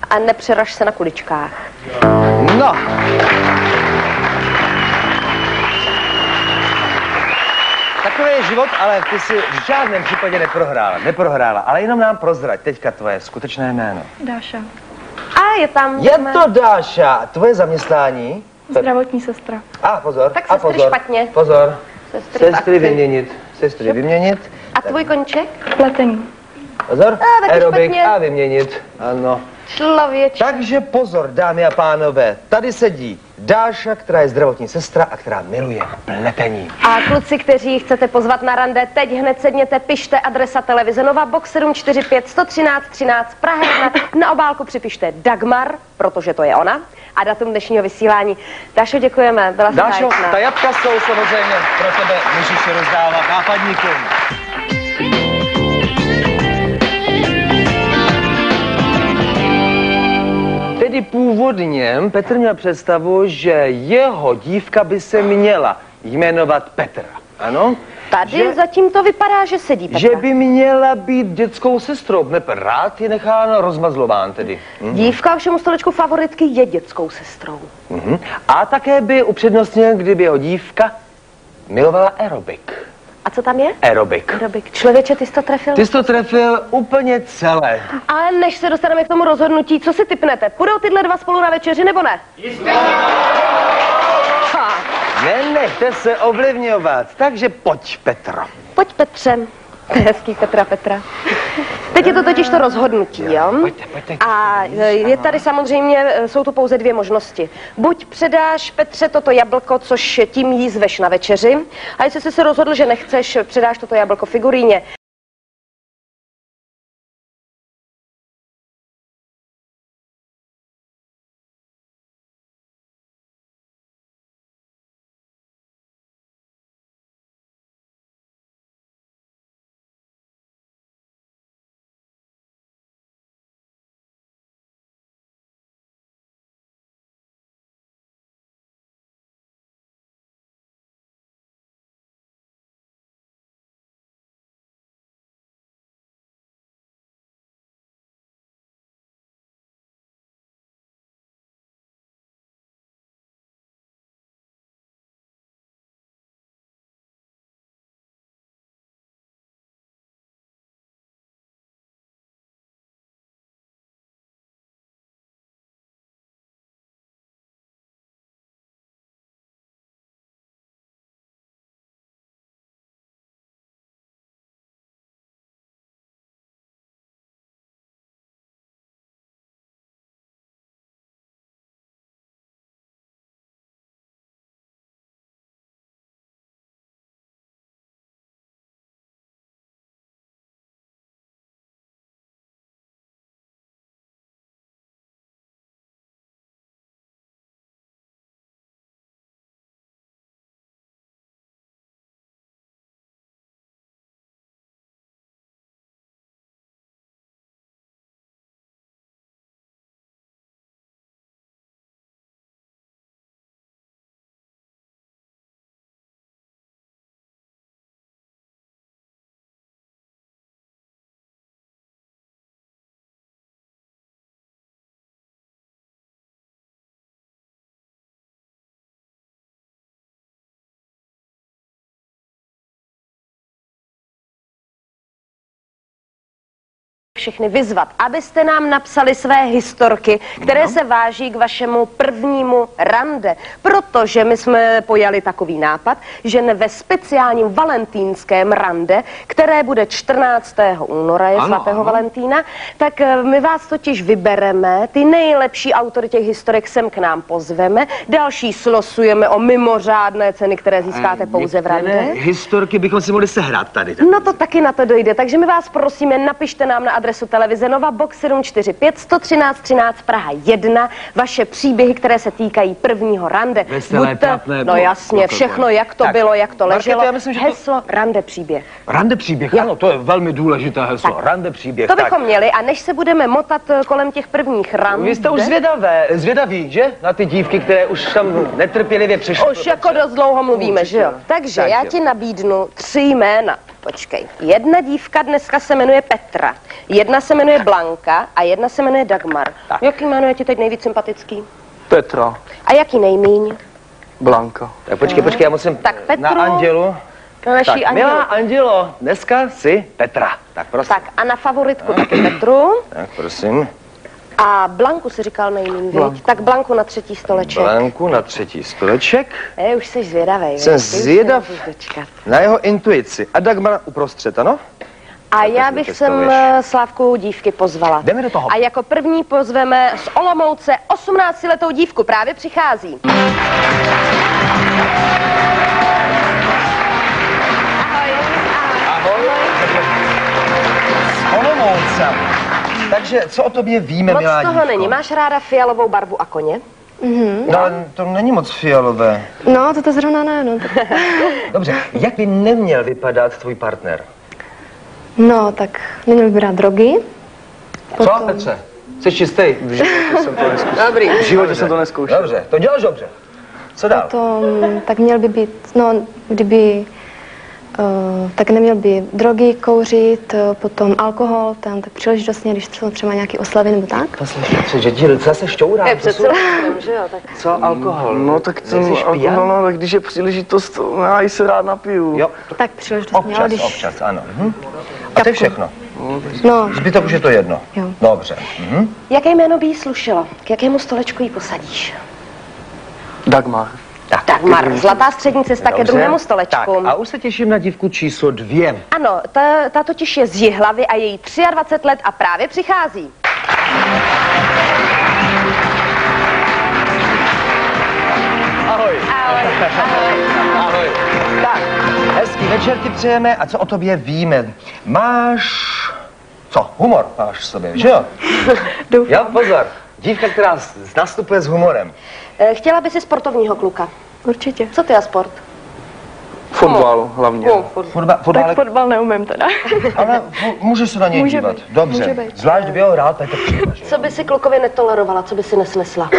A nepřeraž se na kuličkách. No. Takový je život, ale ty si v žádném případě neprohrála, ale jenom nám prozrať teďka tvoje skutečné jméno. Dáša. A je tam... Je to Dáša, tvoje zaměstnání? Zdravotní sestra. Pozor. Tak sestry špatně. Pozor. Sestry vyměnit. A tvůj koníček? Pletení. Pozor. Taky Aerobik špatně. a vyměnit. Ano. Člověče. Takže pozor, dámy a pánové, tady sedí Dáša, která je zdravotní sestra a která miluje pletení. A kluci, kteří chcete pozvat na rande, teď hned sedněte, pište adresa televize Nova, box 745 113 13 Praha 1. Na obálku připište Dagmar, protože to je ona, a datum dnešního vysílání. Dášo, děkujeme, byla Dášo, skvělá. ta jabka jsou samozřejmě pro tebe, můžeš je rozdávat nápadníkům. Tedy původně Petr měl představu, že jeho dívka by se měla jmenovat Petra, ano? Tady zatím to vypadá, že sedí Petra. Že by měla být dětskou sestrou, rád je nechán rozmazlován tedy. Dívka ovšem u stolečku favoritky je dětskou sestrou. A také by upřednostnil, kdyby jeho dívka milovala aerobik. A co tam je? Aerobik. Aerobik. Člověče, ty jsi to trefil? Ty jsi to trefil úplně celé. Ale než se dostaneme k tomu rozhodnutí, co si tipnete? Půjdou tyhle dva spolu na večeři, nebo ne? Jistě! Nenechte se ovlivňovat, takže pojď, Petro. Pojď, Petře. To je hezký, Petra. Teď je to totiž to rozhodnutí, jo? Pojďte. A je tady samozřejmě, jsou to pouze dvě možnosti. Buď předáš Petře toto jablko, což tím jí zveš na večeři, a jestli jsi se rozhodl, že nechceš, předáš toto jablko figuríně. Všechny vyzvat, abyste nám napsali své historky, které se váží k vašemu prvnímu rande. Protože my jsme pojali takový nápad, že ve speciálním valentýnském rande, které bude 14. února, je svatého Valentína, tak my vás totiž vybereme, ty nejlepší autory těch historek sem k nám pozveme, další slosujeme o mimořádné ceny, které získáte pouze v rande. Historky bychom si mohli sehrát tady. No to taky na to dojde, takže my vás prosíme, napište nám na adresu televize Nova, box 745 113 13 Praha 1 vaše příběhy, které se týkají prvního rande. Veselé, trapné, no jasně, všechno, jak to bylo, jak to leželo. Markéto, já myslím, že heslo rande příběh. Rande příběh, ano, to je velmi důležité heslo. Tak. Rande příběh. To bychom měli, a než se budeme motat kolem těch prvních rande... Vy jste už zvědaví, že? Na ty dívky, které už tam netrpělivě přišly. Už jako dost dlouho mluvíme, že jo? Takže já ti nabídnu 3 jména. Počkej, jedna dívka dneska se jmenuje Petra, jedna se jmenuje Blanka a jedna se jmenuje Dagmar. Tak. Jaký jméno je ti teď nejvíc sympatický? Petra. A jaký nejmíň? Blanka. Tak počkej, já musím tak Petru, na Andělu. Na naší tak, Andělu. Milá Andělo, dneska si Petra. Tak prosím. Tak a na favoritku taky Petru. Tak prosím. A Blanku si říkal nejmíň, viď? Tak Blanku na 3. stoleček. Blanku na 3. stoleček. Už jsi zvědavej. Jsem zvědav na jeho intuici. A Dagmar uprostřed, ano? A já bych sem Slávku dívky pozvala. Jdeme do toho. A jako první pozveme z Olomouce 18letou dívku, právě přichází. Ahoj. Z Olomouce. Takže co o tobě víme, Moc milá toho dívko? není. Máš ráda fialovou barvu a koně? No, ale to není moc fialové. No, to zrovna ne, no. Dobře, jak by neměl vypadat tvůj partner? No, tak neměl by brát drogy. Co, Petře? Jsi čistý? V životě jsem to neskoušel. Dobrý. V životě jsem to neskoušel. Dobře, to děláš dobře. Co dál? Potom, tak měl by být, no, kdyby, tak neměl by drogy, kouřit, potom alkohol, tam tak příležitostně, když jsou třeba nějaký oslavy nebo tak. Poslyš, Petře, že ti zase šťourá. Je přece že jo, tak. Co alkohol? No tak ten Nejsi pijan? alkohol, no, tak když je příležitost, no, já se rád napiju. Jo, Tak příležitostně, ale když... občas, ano. A to je všechno. No, Zbytek už je to jedno. Jo. Dobře. Jaké jméno by jí slušelo? K jakému stolečku ji posadíš? Dagmar. Dagmar, zlatá střední cesta ke druhému stolečku. Tak, a už se těším na dívku číslo 2. Ano, ta totiž je z Jihlavy a je jí 23 let a právě přichází. Ahoj. Ahoj. Ahoj. Tak, hezký večer ti přejeme a co o tobě víme? Máš... Co? Humor máš v sobě, že jo? Jo, pozor. Dívka, která nastupuje s humorem. Chtěla by si sportovního kluka. Určitě. Co ty a sport? Fotbal hlavně. Fotbal, Tak fotbal neumím teda. ale můžeš se na něj Může dívat. být, Dobře. může být. Zvlášť by ho rád Petr Příma, že jo? Co by si klukovi netolerovala, co by si nesnesla?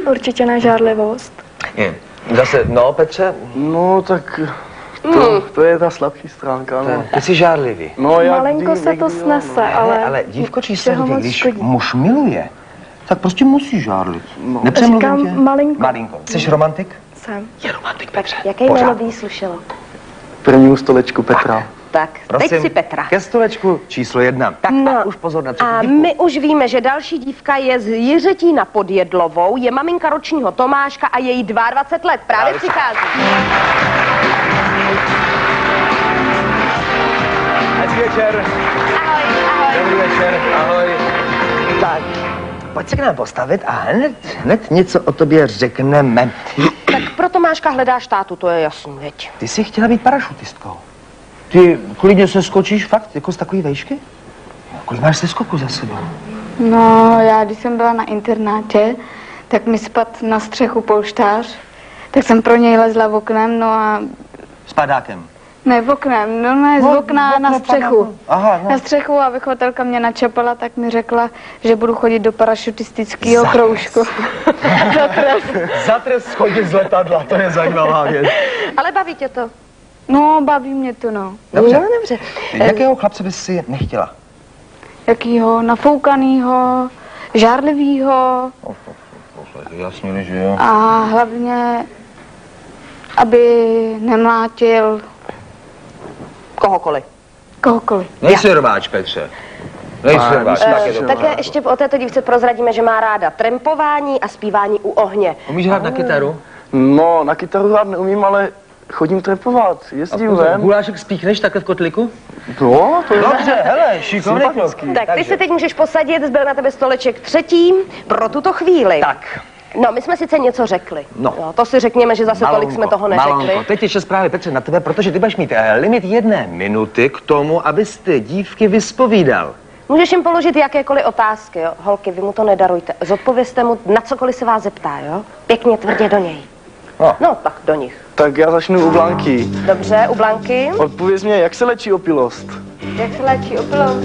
Určitě na žárlivost. Je. Zase, no Petře, No tak to je ta slabší stránka, no. ty jsi žárlivý. No, já Malinko se to snese, ale dívko číslo všeho 2, moc když škodí. muž miluje, tak prostě musí žárlit. No. Nepřemluvím Říkám tě? malinko. Malinko. Jsi romantik? Jsem. Je romantik, Petře. Jaké jméno by jí slušelo? Prvnímu stolečku Petra. Tak, Prosím, teď si Petra. ke stolečku číslo 1. Tak, No. a už pozor na třetí A dívku. my už víme, že další dívka je z Jiřetína pod Jedlovou, je maminka ročního Tomáška a je jí 22 let. Právě přichází. Hezký večer. Ahoj, ahoj. Dobrý večer. Ahoj. Tak, pojď se k nám postavit a hned něco o tobě řekneme. Tak pro Tomáška hledáš tátu, to je jasný, veď. Ty jsi chtěla být parašutistkou. Ty klidně se skočíš fakt, jako z takový vejšky? Kolik máš se skoku za sebou? No, já když jsem byla na internátě, tak mi spadl na střechu polštář, tak jsem pro něj lezla v oknem, no a... S padákem. Ne, v oknem, no ne, z okna na střechu. Aha, no. Na střechu a vychovatelka mě načapala, tak mi řekla, že budu chodit do parašutistického kroužku. Za trest. Za trest chodit z letadla, to je zajímavá věc. Ale baví tě to? No, baví mě to, no. Dobře. No, dobře. Jakého chlapce bys si nechtěla? Jakýho nafoukanýho, žárlivýho Jasně, že jo. a hlavně, aby nemlátil Kohokoliv. kohokoliv. Nejsi rváč, Petře. Nejsi rváč, tak je to. Také ještě o této dívce prozradíme, že má ráda trampování a zpívání u ohně. Umíš hrát na kytaru? No, na kytaru hrát neumím, ale chodím trepovat, jezdím ven. Gulášek spíchneš takhle v kotliku? No, to je... Dobře, hele, šikovný kluk. Tak ty se teď můžeš posadit, zbyl na tebe stoleček 3. pro tuto chvíli. Tak. No, my jsme sice něco řekli. No. Jo, to si řekněme, že zase tolik jsme toho neřekli. Malonko. Teď ještě zprávy, Petře, na tebe, protože ty budeš mít limit 1 minuty k tomu, abyste dívky vyspovídal. Můžeš jim položit jakékoliv otázky, jo? Holky, vy mu to nedarujte. Zodpovězte mu, na cokoliv se vás zeptá, jo? Pěkně tvrdě do něj. No. No, tak do nich. Tak já začnu u Blanky. Dobře, u Blanky. Odpověz mě, jak se léčí opilost? Jak se léčí opilost?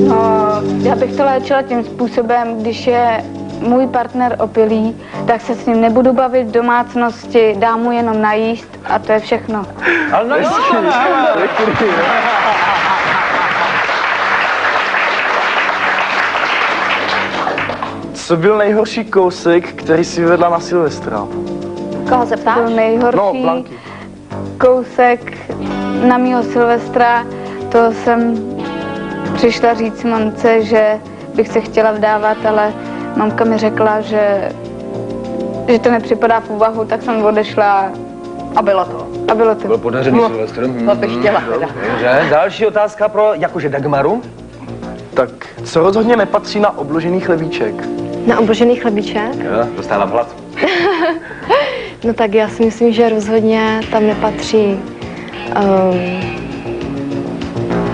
No, já bych to léčila tím způsobem, když je můj partner opilý, tak se s ním nebudu bavit v domácnosti, dám mu jenom najíst a to je všechno. Ale no, Co byl nejhorší kousek, který si vedla na Silvestra? Koho se ptáš? Byl nejhorší No, Blanky. kousek na mýho Silvestra, to jsem přišla říct mamce, že bych se chtěla vdávat, ale mamka mi řekla, že to nepřipadá v úvahu, tak jsem odešla A bylo to. A bylo to. Byl podařený Silvestr. To bych chtěla teda. Dobře, další otázka pro jakože Dagmaru. Tak co rozhodně nepatří na obložený chlebíček? Na obložený chlebíček? Jo, dostávám hlad. No tak já si myslím, že rozhodně tam nepatří...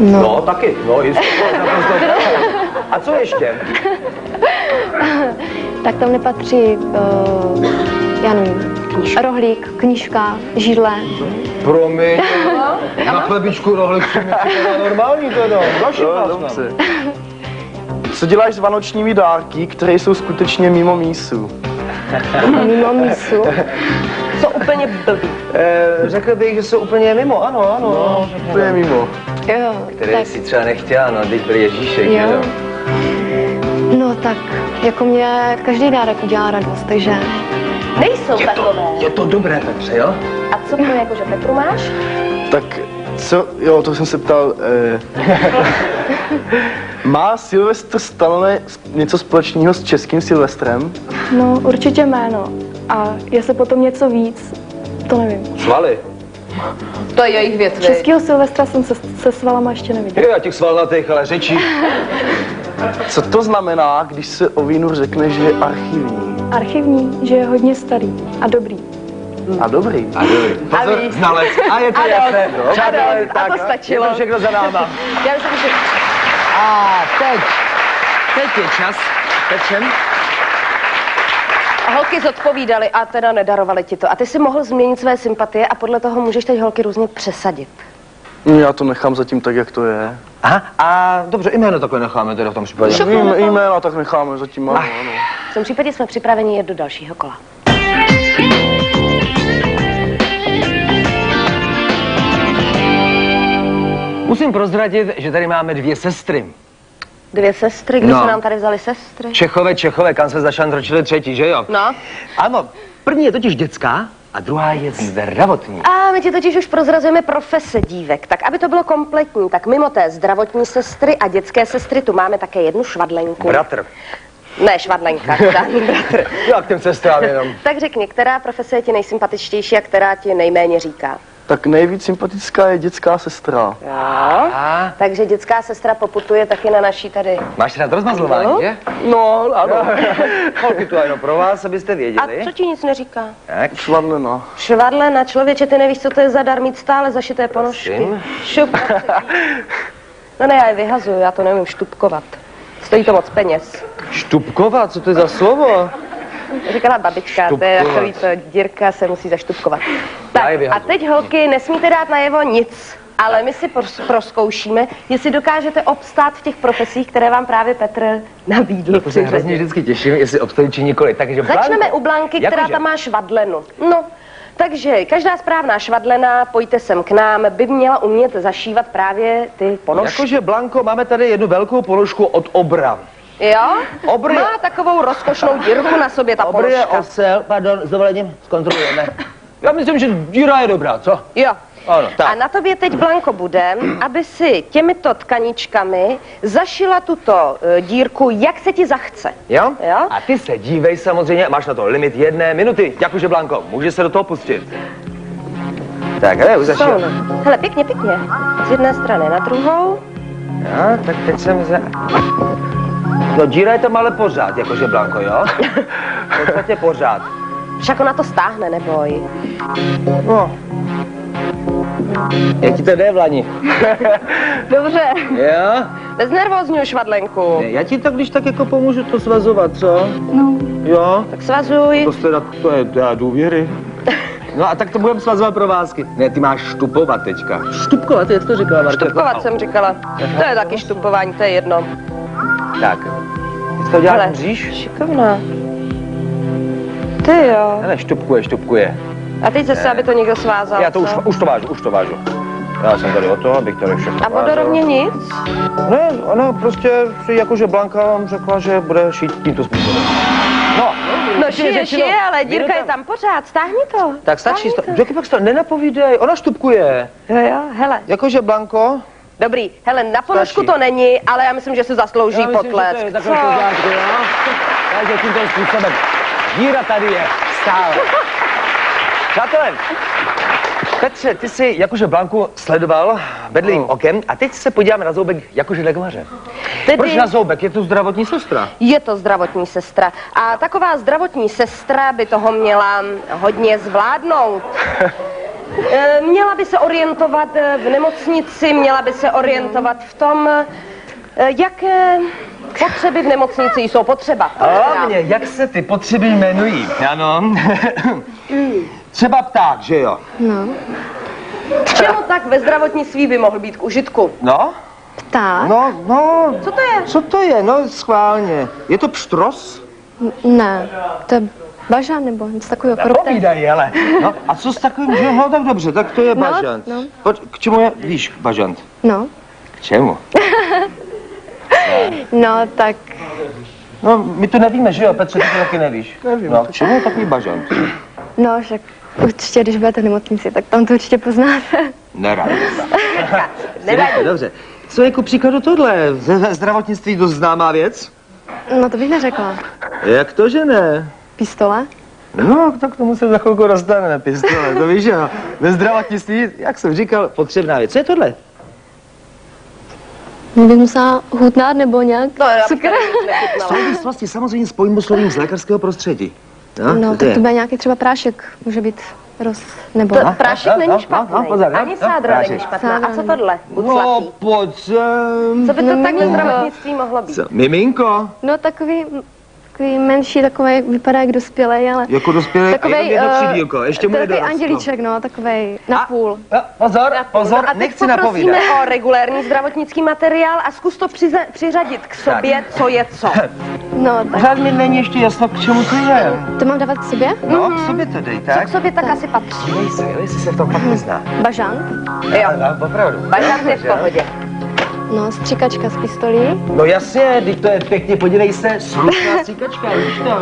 No, taky. No, jistě. A co ještě? Tak tam nepatří, já nevím, rohlík, knížka, židle. Promiň. Na chlebičku rohlík si mi připadá normální teda. Dobře. Co děláš s vánočními dárky, které jsou skutečně mimo mísu? Mimo mísu. Jsou úplně blbý. Řekl bych, že jsou úplně mimo, ano. No, úplně mimo. Jo, Které tak, si třeba nechtěla, no, teď byl Ježíšek, Jo. jo. no tak, jako mě každý dárek udělá radost, takže... Nejsou takové. Je to dobré, Petře, jo? A co to jakože Petru máš? Tak co, jo, to jsem se ptal. Má Silvestr Stallone něco společného s českým Silvestrem? No, určitě jméno. A jestli potom něco víc, to nevím. Svaly. To je jejich věc, vy. Českého Silvestra jsem se svalama ještě neviděla. Já těch svalnatých, ale řečí. Co to znamená, když se o vínu řekne, že je archivní? Archivní, že je hodně starý a dobrý. A dobrý. A dobrý. Pozor, víš. znalec. A je to Ano, jasné. ano, Přátelé, a to stačilo. Je to všechno za náma. Já myslím, že... A teď je čas. Pečem. Holky zodpovídaly a teda nedarovali ti to. A ty si mohl změnit své sympatie a podle toho můžeš teď holky různě přesadit. Já to nechám zatím tak, jak to je. Aha, a dobře, jméno takhle necháme teda v tom případě. Jména tak necháme zatím, ano. V tom případě jsme připraveni jet do dalšího kola. Musím prozradit, že tady máme 2 sestry. 2 sestry, kde se nám tady vzali sestry? Čechové, kam se zašantročili 3, že jo? No. Ano, první je totiž dětská a druhá je zdravotní. A my ti totiž už prozrazujeme profese dívek. Tak aby to bylo kompletní, tak mimo té zdravotní sestry a dětské sestry tu máme také jednu švadlenku. Bratr. Ne, švadlenka, žádný bratr. Já k těm sestrám jenom. Tak řekni, která profese je ti nejsympatičtější a která ti nejméně říká? Tak nejvíc sympatická je dětská sestra. Jo. Takže dětská sestra poputuje taky na naší tady. Máš rád rozmazlování, že? No, ano. Holky tu jenom pro vás, abyste věděli. A co ti nic neříká? Tak. Švadlena. Švadlena, člověče, ty nevíš, co to je za dar mít stále zašité ponožky. Šup. No ne, já je vyhazuju, já to nevím štupkovat. Stojí to moc peněz. Štupkovat? Co to je za slovo? Říkala babička, to je takový to dírka, se musí zaštupkovat. Tak, a teď holky, nesmíte dát najevo nic, ale my si proskoušíme, jestli dokážete obstát v těch profesích, které vám právě Petr nabídl. To se hrozně vždycky těším, jestli obstojí či nikoli. Takže začneme u Blanky, která tam má švadlenu. No, takže každá správná švadlena, pojďte sem k nám, by měla umět zašívat právě ty ponožky. Jakože, Blanko, máme tady jednu velkou ponožku od Obra. Jo? Obr má takovou rozkošnou dírku na sobě ta ponožka. ponožka. Je ocel, pardon, s dovolením, zkontrolujeme. Já myslím, že díra je dobrá, co? Jo. Ano, tak. A na tobě teď, Blanko, bude, aby si těmito tkaničkami zašila tuto dírku, jak se ti zachce. Jo? Jo? A ty se dívej samozřejmě, máš na to limit 1 minuty. Jakože, Blanko, můžeš se do toho pustit. Tak, už zašila. Hele, pěkně, pěkně. Z jedné strany na druhou. Jo, tak teď jsem No, díra je tam ale pořád, jakože, Blanko, jo? V podstatě pořád. Však ona to stáhne, neboj. No. Jak ti to jde, Vlani? Dobře. Jo? Neznervózňuj švadlenku. Já ti tak, když tak jako pomůžu to svazovat, co? No. Jo? Tak svazuj. To je důvěry. No a tak to budeme svazovat provázky. Ne, ty máš štupovat teďka. Štupkovat, jak to říkala, Marka? Štupkovat jsem říkala. To je taky štupování, to je jedno. Tak. Ty to děláš mříž? Šikovná. Ty jo. Hele, štupkuje. A teď zase, aby to někdo svázal. Já to už to vážu. Já jsem tady o to, abych tady všechno A vodorovně nic? Ne, ona prostě si jakože Blanka vám řekla, že bude šít tímto způsobem. No šije, ale dírka je tam pořád, stáhni to. Tak stačí, řekni pak to, nenapovídej, ona štupkuje. Jo, hele. Jakože, Blanko? Dobrý, hele, na ponožku to není, ale já myslím, že si zaslouží potlesk. Takže tímto způsobem. Díra tady je stále. Přátelé, Petře, ty jsi jakože Blanku sledoval bedlivým okem a teď se podíváme na Zoubek jakože lekvaře. Proč na Zoubek? Je to zdravotní sestra? Je to zdravotní sestra. A taková zdravotní sestra by toho měla hodně zvládnout. Měla by se orientovat v nemocnici, měla by se orientovat v tom, jaké potřeby v nemocnici jsou potřeba. Hlavně, jak se ty potřeby jmenují, ano. Třeba pták, že jo? No. K čemu tak ve zdravotnictví by mohl být k užitku? No? Pták? No. Co to je? Co to je? No, schválně. Je to pštros? Ne, to je bažant nebo něco takového. Povídaj, ale. No, a co s takovým, že? No, tak dobře, tak to je bažant. No. K čemu je, víš, bažant? No. K čemu? No, tak... No, my to nevíme, že jo, Petře, ty to taky nevíš. Nevím. No, k čemu je takový bažant? No, však určitě, když budete v nemocnici, tak tam to určitě poznáte. Nevadí. Dobře. Co je ku příkladu tohle? Ze zdravotnictví dost známá věc? No, to bych neřekla. Jak to, že ne? Pistole? No, tak k tomu se za chvilku dostaneme, pistole, to víš, jo. Ve zdravotnictví, jak jsem říkal, potřebná věc. Co je tohle? Bych musela hutnát nebo nějak cukr. V souvislosti samozřejmě s pojmoslovím z lékařského prostředí. No, tak to bude nějaký třeba prášek, může být nebo... Prášek není špatný, pozor, ani sádra není špatná. A co tohle? No, pojď sem. Co by to tak ve zdravotnictví mohlo být? Miminko? No, takový menší, takový, vypadá jak dospělej, ale... Jako dospělej a jenom jedno křídílko, ještě mu takový andělíček, no, takový napůl. Pozor, a nechci napovídat. Poprosíme o regulérní zdravotnický materiál a zkus to přiřadit k sobě, co je co. No, tak. Pořád mi není ještě jasno, k čemu to je. To mám dávat k sobě? No, k sobě to dej, tak? Co k sobě tak asi patří. Jestli se v tom fakt nezná. Bažant? Jo. No, opravdu. Bažant je v pohodě. No, stříkačka z pistolí. No jasně, teď to je pěkně, podívej se, slušná stříkačka, víš to?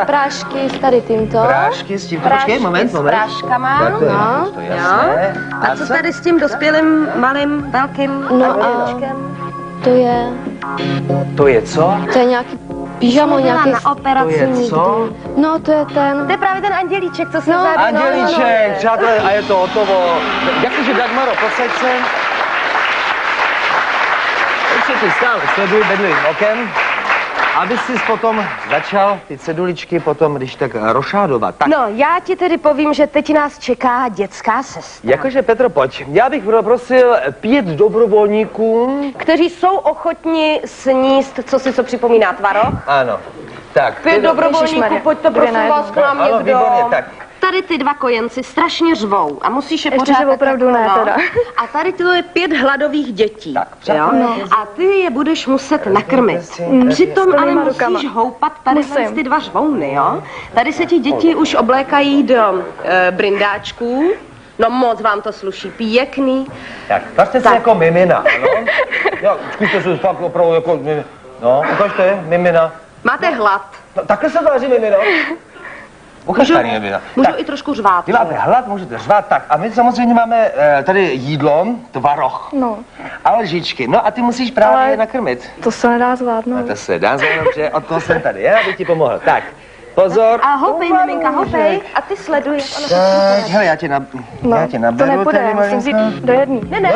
Prášky s tady tímto. Prášky s tímto, počkej, moment. S práškama. Tak to je to jasné. A co tady s tím dospělým, malým, velkým andělíčkem? To je... To je co? To je nějaký pyžamo, nějaký... Na operaci To je co? No, to je ten... To je právě ten andělíček, co se No, zadí. Andělíček, přátelé, a je to hotovo. Jakože Dagmaro, posaď se. Ty stále sleduj bedlivým okem, aby jsi potom začal ty ceduličky potom, když tak rošádovat. Tak. No, já ti tedy povím, že teď nás čeká dětská sestra. Jakože, Petro, pojď. Já bych prosil 5 dobrovolníků. Kteří jsou ochotni sníst, co připomíná tvaroh. Ano. Tak. 5 dobrovolníků, pojďte prosím vás k nám Ano, někdo. výborně, tak. Tady ty 2 kojenci strašně řvou a musíš je Ještě, pořád... že opravdu ne, teda. A tady to je 5 hladových dětí. Tak, jo? A ty je budeš muset nakrmit. Přitom ale musíš houpat tady ty 2 žvouny, jo? Tady se ti děti už oblékají do brindáčků. No moc vám to sluší, pěkný. Tak, tvařte se jako mimina, ano? Jo, zkuste se fakt opravdu jako... No, ukažte, mimina. Máte hlad. No, takhle se tváří mimino. Ukaž tady mimina. Můžu i trošku řvát. Vy máte hlad, můžete řvát, tak. A my samozřejmě máme tady jídlo, tvaroh. No. A lžičky. No a ty musíš právě nakrmit. To se nedá zvládnout. No to se dá zvládnout, že od toho jsem tady, já bych ti pomohl. Tak, pozor. A houpej, miminka, houpej. A ty sleduj, jak ono Tak, hele, já tě naberu. To nepůjde, tady, musím vzít do jedný. Ne.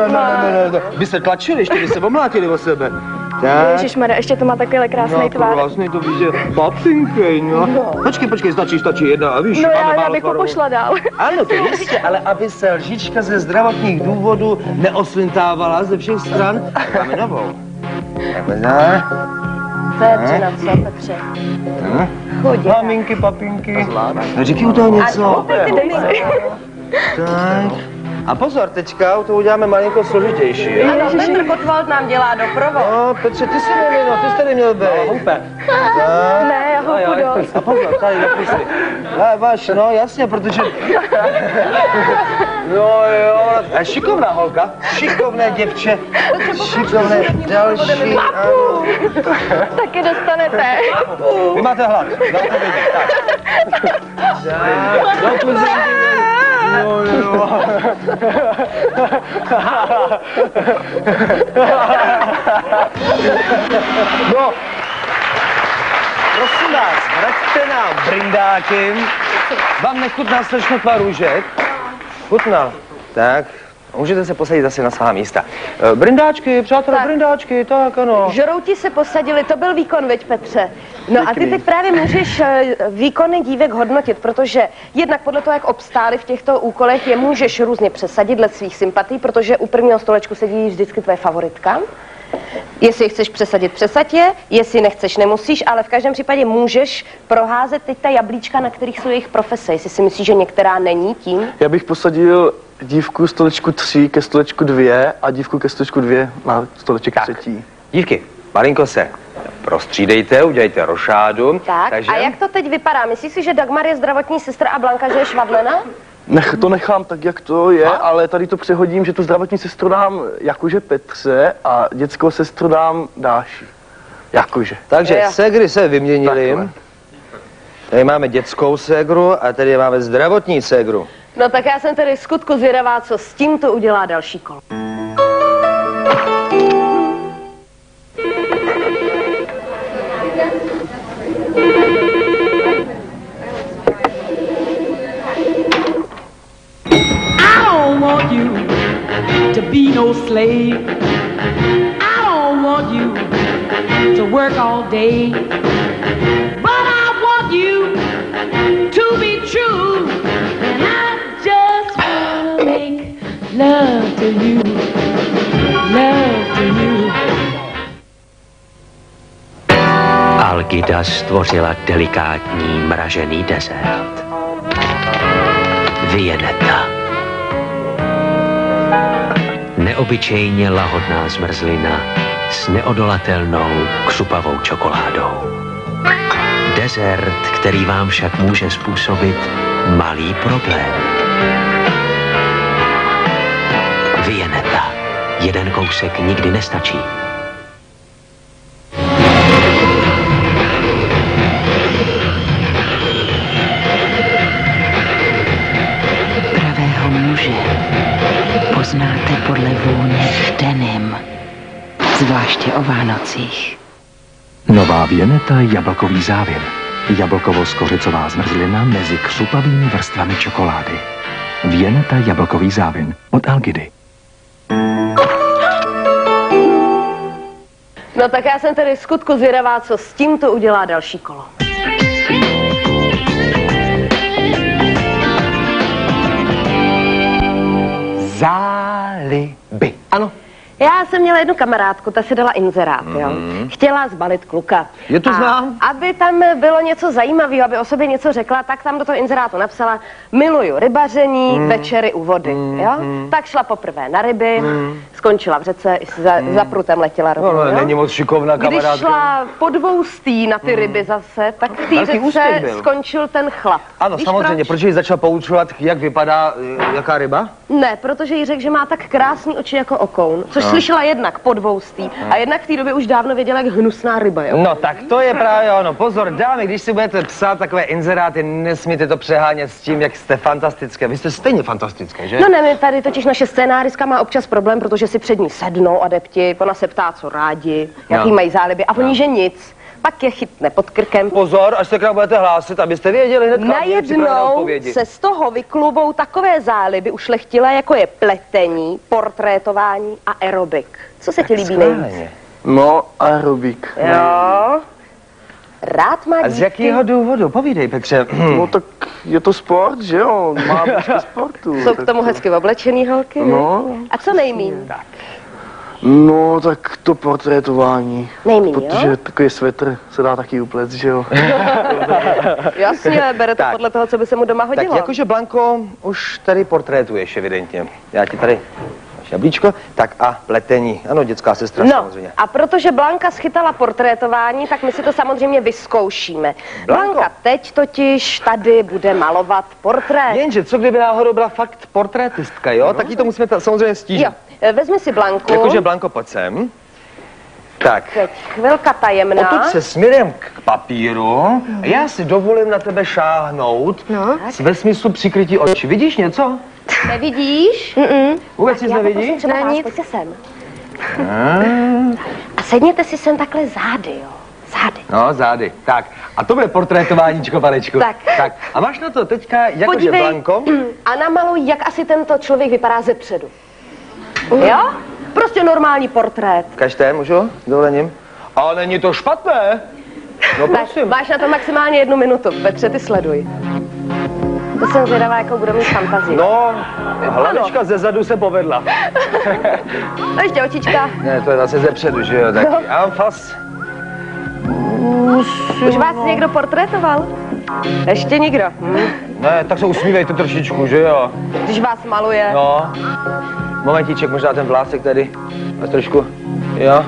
No. Vy se tlačili, ještě by se omlátili o sebe. Tak. Ježišmarja, ještě to má takový krásný tvar. Krásný, to víš, že papinkej, no. Počkej, stačí jedna, a víš, No máme já málo bych tvarů. pošla dál. Ano, to jistě, ale aby se lžička ze zdravotních důvodů neoslintávala ze všech stran, máme novou. Tak, Petře, na co, Petře? Chodí. maminky, papinky. No, říkej u toho něco. Houpej ty miminka. Tak. A pozor, teďka to uděláme malinko složitější. Jo? Ano, Petr Kotwald nám dělá doprovod. No, Petře, ty jsi mimino, ty jsi tady měl být. No, houpe. Ne, já houpu dost. A pozor, tady na pusty. Váš, no jasně, protože... No jo, a šikovná holka, šikovné děvče, šikovné další, ano. Taky dostanete. Vy máte hlad, dám to vědět, tak. Tak, do puzenky. No jo. No. prosím vás, vraťte nám brindáky. Vám nechutná slečno růžek? Chutnal. Tak, můžete se posadit zase na svá místa. Brindáčky, přátelé, Tak. brindáčky, tak ano. Žrouti se posadili, to byl výkon, veď Petře. No a ty teď právě můžeš výkony dívek hodnotit, protože jednak podle toho, jak obstáli v těchto úkolech, je můžeš různě přesadit dle svých sympatí, protože u prvního stolečku sedí vždycky tvoje favoritka. Jestli je chceš přesadit, přesaď je, jestli nechceš, nemusíš, ale v každém případě můžeš proházet teď ta jablíčka, na kterých jsou jejich profese, jestli si myslíš, že některá není tím. Já bych posadil dívku stolečku 3 ke stolečku 2 a dívku ke stolečku 2 na stoleček 3. Dívky, malinko se prostřídejte, udělejte rošádu. Tak, takže... a jak to teď vypadá? Myslíš si, že Dagmar je zdravotní sestra a Blanka, že je švadlena? To nechám tak, jak to je, ale tady to přehodím, že tu zdravotní sestru dám jakože Petře a dětskou sestru dám Dáši. Jakože. Takže Jo. ségry se vyměnily. Takhle. Tady máme dětskou ségru a tady máme zdravotní ségru. No tak já jsem tedy skutku zvědavá, co s tímto udělá další kolo. I don't want you to be no slave. I don't want you to work all day. But I want you to be true. And I just wanna make love to you. Love to you. Algida stvořila delikátní mražený dezert. Viennetta. Neobyčejně lahodná zmrzlina s neodolatelnou křupavou čokoládou. Dezert, který vám však může způsobit malý problém. Viennetta. Jeden kousek nikdy nestačí. Pravého muže poznáte podle vůně denim, zvláště o Vánocích. Nová Viennetta jablkový závěr. Jablkovo-skořicová zmrzlina mezi křupavými vrstvami čokolády. Viennetta jablkový závěr od Algidy. No tak já jsem tedy skutku zvědavá, co s tímto udělá další kolo. Záliby. Ano. Já jsem měla jednu kamarádku, ta si dala inzerát, jo. Chtěla zbalit kluka. Je to znám. Aby tam bylo něco zajímavého, aby o sobě něco řekla, tak tam do toho inzerátu napsala: miluju rybaření, večery u vody, jo. Tak šla poprvé na ryby, skončila v řece, i za prutem letěla rovnou, No, jo? není moc šikovná kamarádka. Když šla po 2 na ty ryby zase, tak v té Velký úspěch řece byl. skončil ten chlap. Ano, Víš samozřejmě, proč? protože ji začal poučovat, jak vypadá, jaká ryba? Ne, protože jí řekl, že má tak krásný oči jako okoun, což slyšela jednak po 2 a jednak v té době už dávno věděla, jak hnusná ryba, jo. No tak to je právě ono. Pozor, dámy, když si budete psát takové inzeráty, nesmíte to přehánět s tím, jak jste fantastické. Vy jste stejně fantastické, že? No ne, my tady totiž naše scénáristka má občas problém, protože si před ní sednou adepti, ona se ptá, co rádi, jaký No. mají záliby a oni, že nic. Pak je chytne pod krkem. Pozor, až se k nám budete hlásit, abyste věděli hned. Najednou se z toho vyklubou takové záliby ušlechtilé, jako je pletení, portrétování a aerobik. Co se ti líbí nejvíc? No, aerobik. Jo. Rád má A dítky. z jakého důvodu? Povídej, Petře. No tak je to sport, že jo? Má být sportu. Jsou k tomu hezky oblečený holky, No. ne? A co nejmín? No, tak to portrétování. Nejmín, Protože jo? takový svetr se dá taky uplec, že jo? Jasně, bere to Tak. podle toho, co by se mu doma hodilo. Tak jakože, Blanko, už tady portrétuješ evidentně. Já ti tady jablíčko, tak a pletení. Ano, dětská sestra No, samozřejmě. a protože Blanka schytala portrétování, tak my si to samozřejmě vyzkoušíme. Blanko. Blanka teď totiž tady bude malovat portrét. Jenže, co kdyby náhodou byla fakt portrétistka, jo? Tak jí to musíme samozřejmě stížit. Jo, vezmi si Blanku. Jakože, Blanko, pojď sem. Tak, Teď chvilka tajemná. odtud se směrem k papíru. Já si dovolím na tebe šáhnout. No. Ve smyslu přikrytí očí. Vidíš něco? Nevidíš? Vůbec nic Já nevidíš? poprosím třeba Ne, vás, nic. pojďte sem. A sedněte si sem takhle zády, jo. Zády. No, zády. Tak, a to bude portrétováníčko, panečku. Tak. A máš na to teďka, jakože Blanko? A namaluj, jak asi tento člověk vypadá ze předu. Jo? Prostě normální portrét. Každé, můžu? S dovolením? Ale není to špatné. No prosím. Máš na to maximálně 1 minutu. Petře, ty sleduj. To jsem zvědavá, jakou budu mít fantazii. No, hlavička ze zadu se povedla. A ještě očička. Ne, to je zase ze předu, že jo? Tak já mám fas. Už vás někdo portrétoval? Ještě nikdo. Ne, tak se usmívejte trošičku, že jo? Když vás maluje. No. Momentíček, možná ten vlásek tady. A trošku. Jo.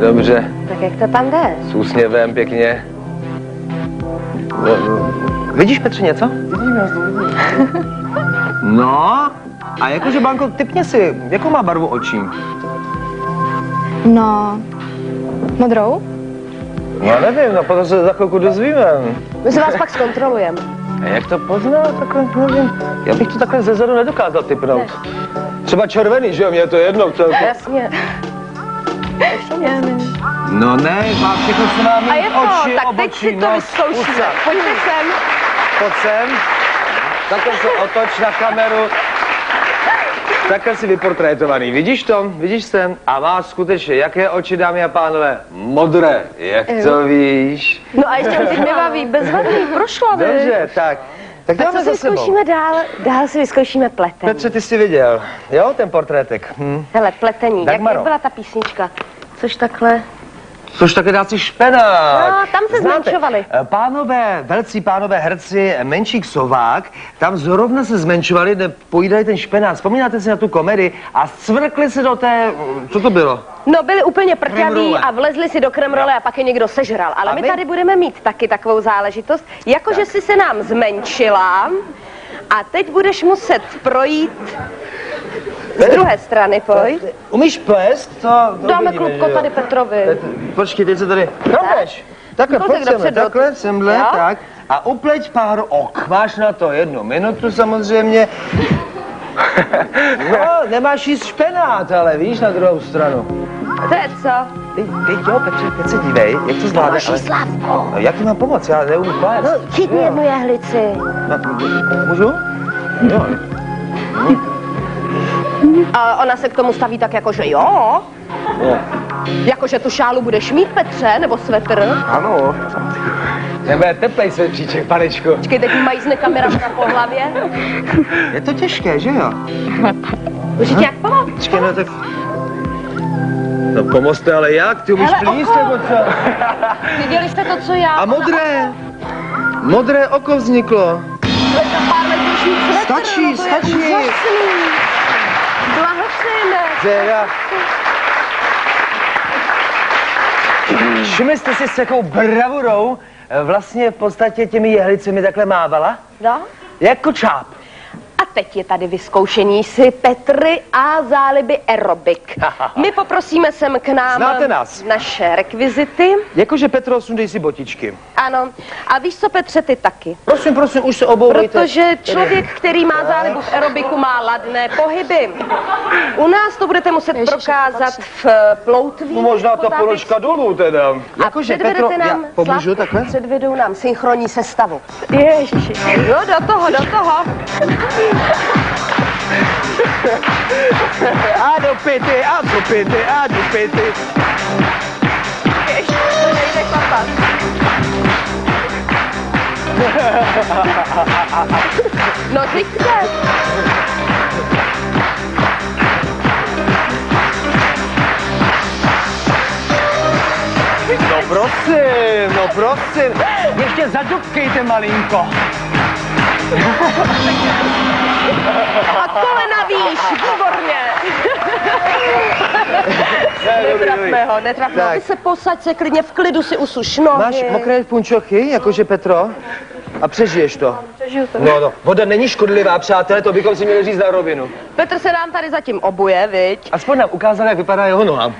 Dobře. Tak jak to tam jde? S úsměvem, pěkně. Vidíš, Petře, něco? Vidím, já to vidím. No, a jakože, Blanko, typně si, jakou má barvu očí? No, modrou? Já nevím, no potom se za chvilku dozvíme. My se vás pak zkontrolujeme. A jak to pozná, takhle, nevím. Já bych to takhle ze zadu nedokázal typnout. Třeba červený, že jo, mě je to jedno celkem. Jasně. Ještě nevím. No ne, má všechno, co má mít, a je to, oči, tak obočí, teď si to vyzkoušíme. Pojďte sem. Pojď sem. Takhle se otoč na kameru. Takhle si vyportrétovaný. Vidíš to? Vidíš sem? A má skutečně, jaké oči, dámy a pánové? Modré. Jak to víš? No a ještě teď nebaví, bezvadný, prošla, vy. Dobře, tak. Tak co si vyzkoušíme dál? Dál si vyzkoušíme pletení. Petře, ty jsi viděl, jo, ten portrétek? Hele, pletení. Jak byla ta písnička? Což takhle dá si špenák. No, tam se zmenšovali. Velcí pánové herci Menšík Sovák, tam zrovna se zmenšovali, pojídali ten špenák. Vzpomínáte si na tu komedii a scvrkli se do té, co to bylo? No, byli úplně prťaví a vlezli si do kremrole a pak je někdo sežral. Ale my tady budeme mít taky takovou záležitost, jakože si se nám zmenšila a teď budeš muset projít z druhé strany, pojď. Umíš plést? To dáme vidíme, klubko tady Petrovi. Počkej, teď se tady... Jdeš. Takhle, pojď sem, takhle, semhle, tak. A upleť pár ok. Máš na to 1 minutu samozřejmě. No, nemáš jíst špenát, ale víš, na druhou stranu. To je co? Teď jo, Petře, teď se dívej, jak to zvládne, ale... Slávko. No, jak ti mám pomoct? Já neumím plést. No, chytni jednu jehlici. No, můžu? Jo. A ona se k tomu staví tak jako, že jo? Jakože tu šálu budeš mít, Petře, nebo svetr? Ano. Nebude teplej svetříček, panečku. Počkej, teď mají zne kameramka po hlavě. Je to těžké, že jo? Můžu ti jak pomoct? Počkej, no tak... No pomozte, ale jak? Ty umíš plíst, nebo co? Viděli jste to, co já? A modré? Modré oko vzniklo. Stačí. Blahopřejeme. Zera. Všimli jste si, s jakou bravurou vlastně v podstatě těmi jehlicemi takhle mávala? No. Jako čáp. A teď je tady vyzkoušení si Petry a záliby aerobik. My poprosíme sem k nám naše rekvizity. Jakože Petro, sundej si botičky. Ano. A víš co, Petře, ty taky. Prosím, už se obouvejte. Protože člověk, který má zálibu v aerobiku, má ladné pohyby. U nás to budete muset prokázat v ploutví. No možná ta ponožka dolů teda. A předvedete nám, pomůžu takhle? Předvedou nám synchronní sestavu. Ježiši. No, do toho. A do pity. Ještě to nejde klapat. No, zvíďte. No prosím. Ještě zadubkejte malinko. A kolena výš, výborně. Netrapme ho. Ty se posaď se klidně, v klidu si usuš nohy. Máš mokré punčochy, jakože Petro? A přežiješ to? Přežiju to. No, voda není škodlivá, přátelé, to bychom si měli říct na rovinu. Petr se nám tady zatím obuje, viď? Aspoň nám ukázal, jak vypadá jeho noha.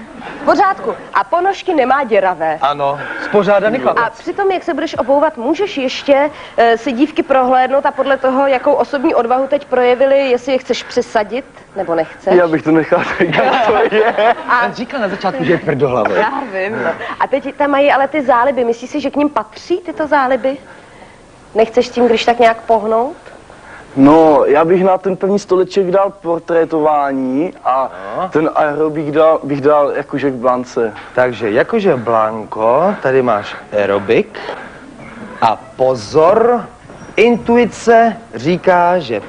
V pořádku. A ponožky nemá děravé. Ano, spořádaný chlapec. A přitom, jak se budeš obouvat, můžeš ještě si dívky prohlédnout a podle toho, jakou osobní odvahu teď projevili, jestli je chceš přesadit, nebo nechceš. Já bych to nechal tak, jak to je. A On říkal na začátku, že je tvrdohlavý. já vím. No. A teď tam mají ale ty záliby. Myslíš si, že k nim patří tyto záliby? Nechceš tím, když tak nějak pohnout? No, já bych na ten první stoleček dal portrétování a ten aerobik bych dal jakože k Blance. Takže jakože Blanko, tady máš aerobik a pozor, intuice říká, že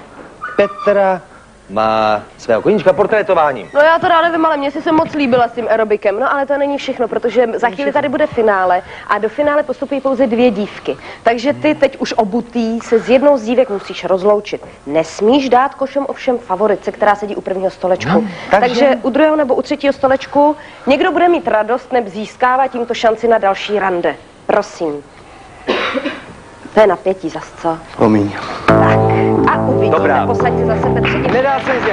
Petra má svého koníčka portrétováním. No já to ráda nevím, ale mně se moc líbila s tím aerobikem. No ale to není všechno, protože za chvíli tady bude finále a do finále postupují pouze 2 dívky. Takže ty teď už obutý se s jednou z dívek musíš rozloučit. Nesmíš dát košem ovšem favoritce, která sedí u prvního stolečku. No, takže u druhého nebo u třetího stolečku někdo bude mít radost, neb získává tímto šanci na další rande. Prosím. To je napětí zas, co? Promiň. A uvidíme, Dobrá. posaď si zase Petře. Nedá se říct.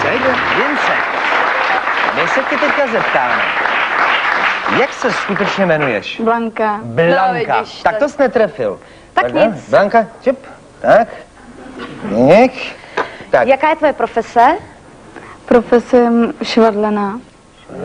Seď, jen se. My se tě teďka zeptáme. Jak se skutečně jmenuješ? Blanka. Blanka. No, vidíš, Tak to jsi netrefil. Tak ne? nic. Blanka, čup. Tak. Tak. Jaká je tvoje profese? Profesem švadlená.